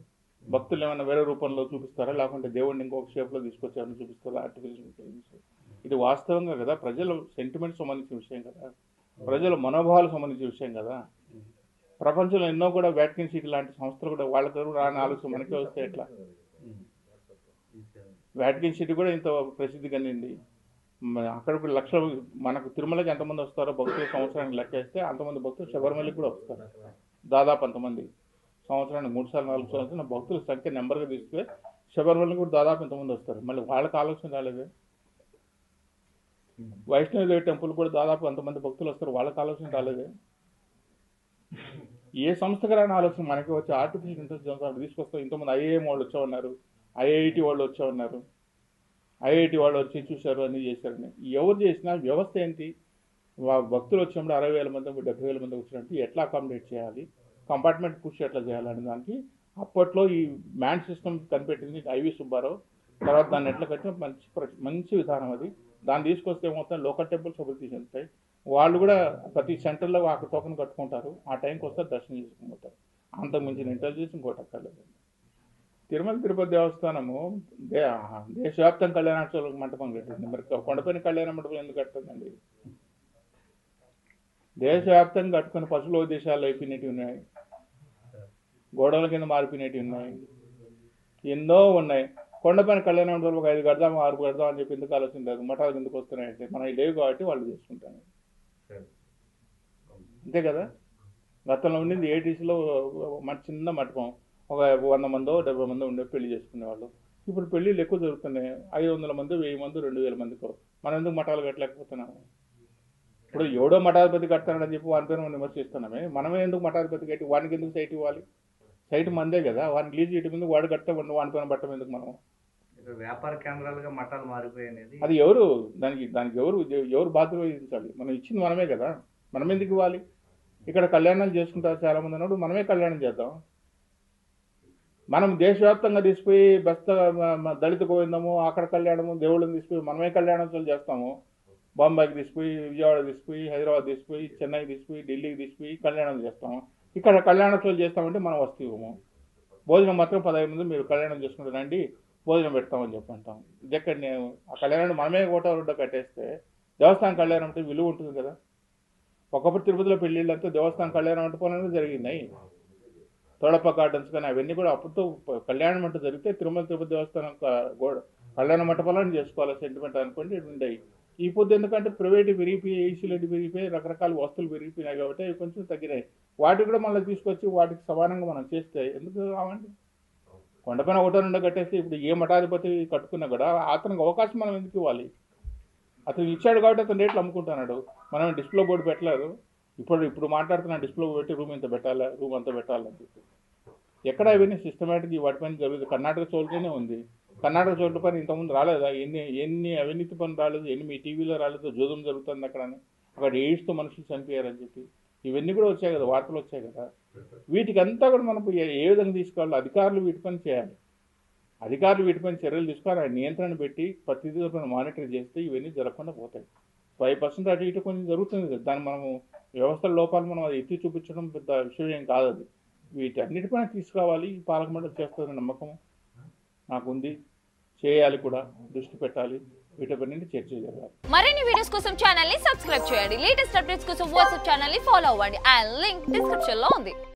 B: భక్తులు ఏమైనా వేరే రూపంలో చూపిస్తారా, లేకుంటే దేవుడిని ఇంకొక షేప్లో తీసుకొచ్చారని చూపిస్తారా ఆర్టిఫిషియల్ ఇంటెలిజెన్స్? ఇది వాస్తవంగా కదా, ప్రజల సెంటిమెంట్ సంబంధించిన విషయం కదా, ప్రజల మనోభావాలకు సంబంధించిన విషయం కదా. ప్రపంచంలో ఎన్నో కూడా వాటికన్ సిటీ లాంటి సంస్థలు కూడా వాళ్ళకు రాని ఆలోచన మనకే వస్తే ఎట్లా? వాటికన్ సిటీ కూడా ఇంత ప్రసిద్ధి కలిగింది. అక్కడ కూడా లక్షలు, మనకు తిరుమలకి ఎంతమంది వస్తారో భక్తులు సంవత్సరానికి లెక్కేస్తే అంతమంది భక్తులు శబరిమలకి కూడా వస్తారు. దాదాపు అంతమంది సంవత్సరానికి 3 సార్లు 4 సార్లు భక్తుల సంఖ్య నెంబర్గా తీసుకుని శబరిమలకి కూడా దాదాపు ఇంతమంది వస్తారు. మళ్ళీ వాళ్ళకి ఆలోచన రాలేదే? వైష్ణవి టెంపుల్ కూడా దాదాపు అంతమంది భక్తులు వస్తారు, వాళ్ళకి ఆలోచన రాలేదే? ఏ సంస్థకి రాని ఆలోచన మనకి వచ్చి ఆర్టిఫిషియల్ ఇంటెలిజెన్స్ తీసుకొస్తాం. ఇంతమంది ఐఐఎం వాళ్ళు వచ్చామన్నారు, ఐఐటి వాళ్ళు వచ్చామన్నారు, ఐఐటి వాళ్ళు వచ్చి చూశారు, అన్నీ చేశారని. ఎవరు చేసినా వ్యవస్థ ఏంటి? భక్తులు వచ్చినప్పుడు 60,000 మంది 70,000 మంది వచ్చినట్టు ఎట్లా అకామిడేట్ చేయాలి, కంపార్ట్మెంట్ పుష్ ఎట్లా చేయాలనే దానికి అప్పట్లో ఈ మ్యాన్ సిస్టమ్ కనిపెట్టింది ఐవి సుబ్బారావు. తర్వాత దాన్ని ఎట్లా కట్టిన మంచి విధానం అది. దాన్ని తీసుకొస్తే మొత్తం లోకల్ టెంపుల్స్ అభివృద్ధి చెందుతాయి. వాళ్ళు కూడా ప్రతి సెంటర్లో అక్కడ టోకెన్ కట్టుకుంటారు, ఆ టైంకి వస్తారు, దర్శనం చేసుకుంటారు. అంతకు మించిన ఇంటెలిజెన్స్ ఇంకోటి అక్కర్లేదు. తిరుమల తిరుపతి దేవస్థానము దేశవ్యాప్తం కళ్యాణోత్సవ మంటపం కట్టింది. మరి కొండపైన కళ్యాణ మంటపం ఎందుకు కట్టదండి? దేశవ్యాప్తంగా కట్టుకుని పశువుల దేశాల్లో అయిపోయినవి ఉన్నాయి, గోడల కింద మారిపోయినవి ఉన్నాయి, ఎన్నో ఉన్నాయి. కొండపైన కళ్యాణ మండపం ఒక 5 కడదాం 6 కడదాం అని చెప్పి ఎందుకు ఆలోచన లేదు. మఠాలు ఎందుకు వస్తున్నాయంటే మనం లేవు కాబట్టి వాళ్ళు చేసుకుంటాను, అంతే కదా. గతంలో ఉండింది ఏటీసీలో చిన్న మంటపం, ఒక 100 మందో 70 మందో ఉండే పెళ్లి చేసుకునేవాళ్ళు. ఇప్పుడు పెళ్ళిళ్ళు ఎక్కువ జరుగుతున్నాయి, 500 మంది 1000 మంది 2000 మందికో. మనం ఎందుకు మఠాలు కట్టలేకపోతున్నాము? ఇప్పుడు ఎవడో మఠాధిపతి కట్టానని చెప్పి వాని పేరు మనం విమర్శిస్తున్నామే. మనమే ఎందుకు మఠాధిపతి కట్టి వానికి ఎందుకు సైట్ ఇవ్వాలి? సైట్ మందే కదా, వానికి లీజ్ ఇటు ముందు వాడు కట్ట వాని పైన పట్టం ఎందుకు? మనం
C: వ్యాపార కేంద్రాలుగా మఠాలు మారిపోయాయి.
B: అది ఎవరు దానికి ఎవరు బాధ్యత వహించాలి? మనం ఇచ్చింది మనమే కదా, మనం ఎందుకు ఇవ్వాలి? ఇక్కడ కళ్యాణాలు చేసుకుంటారు చాలామంది అన్నప్పుడు మనమే కళ్యాణం చేద్దాం. మనం దేశవ్యాప్తంగా తీసుకుపోయి దళిత గోవిందము, అక్కడ కళ్యాణము, దేవుళ్ళని తీసుకుపోయి మనమే కళ్యాణోత్సవాలు చేస్తాము. బాంబాయికి తీసుకుపోయి, విజయవాడ తీసుకుపోయి, హైదరాబాద్ తీసుకుపోయి, చెన్నైకి తీసుకుపోయి, ఢిల్లీకి తీసుకుపోయి కళ్యాణాలు చేస్తాము. ఇక్కడ కళ్యాణోత్సవాలు చేస్తామంటే మనం వస్తూ ఇవ్వము. భోజనం మాత్రం 15 మంది మీరు కళ్యాణం చేసుకుంటారండి, భోజనం పెడతామని చెప్పి అంటాం. ఇదెక్కడ నేను ఆ కళ్యాణాన్ని మనమే కోట కట్టేస్తే దేవస్థానం కళ్యాణం అంటే విలువ ఉంటుంది కదా. ఒకప్పుడు తిరుపతిలో పెళ్ళిళ్ళంతా దేవస్థానం కళ్యాణం మంటపంలోనే జరిగినాయి. తోడప్ప గార్డెన్స్ కానీ అవన్నీ కూడా అప్పుడుతో కళ్యాణం అంటూ జరిగితే తిరుమల తిరుపతి దేవస్థానం కళ్యాణ మంటపాలను చేసుకోవాలి సెంటిమెంట్ అనుకోండి ఉండేవి. ఈ పొద్దు ఎందుకంటే ప్రైవేట్ పెరిగిపోయి, ఏసీలు పెరిగిపోయి, రకరకాల వస్తువులు పెరిగిపోయినాయి కాబట్టి అవి కొంచెం తగ్గినాయి. వాటికి కూడా మళ్ళీ తీసుకొచ్చి వాటికి సమానంగా మనం చేస్తే ఎందుకు కావండి? కొండపైన 1-2 కట్టేస్తే ఇప్పుడు ఏ మఠాధిపతి కట్టుకున్నా కూడా అతనికి అవకాశం మనం ఎందుకు ఇవ్వాలి? అతను ఇచ్చాడు కాబట్టి అతను రేట్లు అమ్ముకుంటున్నాడు. మనం డిస్ప్లే బోర్డు పెట్టలేదు. ఇప్పుడు మాట్లాడుతున్న డిస్ప్లే పెట్టి రూమ్ ఇంత పెట్టాలి, రూమ్ అంతా పెట్టాలని చెప్పి ఎక్కడ ఇవన్నీ సిస్టమేటిక్ వాటిపైన జరుగుతుంది. కర్ణాటక చోటులోనే ఉంది. కర్ణాటక చోట్ల పైన ఇంతకుముందు రాలేదా? ఎన్ని అవినీతి పని రాలేదు, ఎన్ని మీ టీవీలో రాలేదు, జూదం జరుగుతుంది అక్కడ ఎయిడ్స్తో మనుషులు చనిపోయారని చెప్పి ఇవన్నీ కూడా వచ్చాయి కదా, వార్తలు వచ్చాయి కదా. వీటికి అంతా కూడా మనం ఏ విధంగా తీసుకోవాలి? అధికారులు వీటిపైన చేయాలి. అధికారులు వీటిపైన చర్యలు తీసుకోవాలి, నియంత్రణ పెట్టి ప్రతిదీ మానిటర్ చేస్తే ఇవన్నీ జరగకుండా పోతాయి. 5% అటు ఇటు కొంచెం జరుగుతుంది కదా, దాన్ని మనము వ్యవస్థల లోపాలు మనం అది ఎత్తి చూపించడం పెద్ద విషయం ఏం కాదు. అది వీటన్నిటిపైన తీసుకురావాలి. ఈ పాలక మండలి చేస్తుందనే నమ్మకం నాకుంది. చేయాలి కూడా, దృష్టి పెట్టాలి, వీటిపై నుండి చర్చ జరగాలి.
E: మరిన్ని వీడియోస్ కోసం ఛానల్ ని సబ్స్క్రైబ్ చేయండి. లేటెస్ట్ అప్డేట్స్ కోసం వాట్సాప్ ఛానల్ ని ఫాలో అవ్వండి. ఆ లింక్ డిస్క్రిప్షన్ లో ఉంది.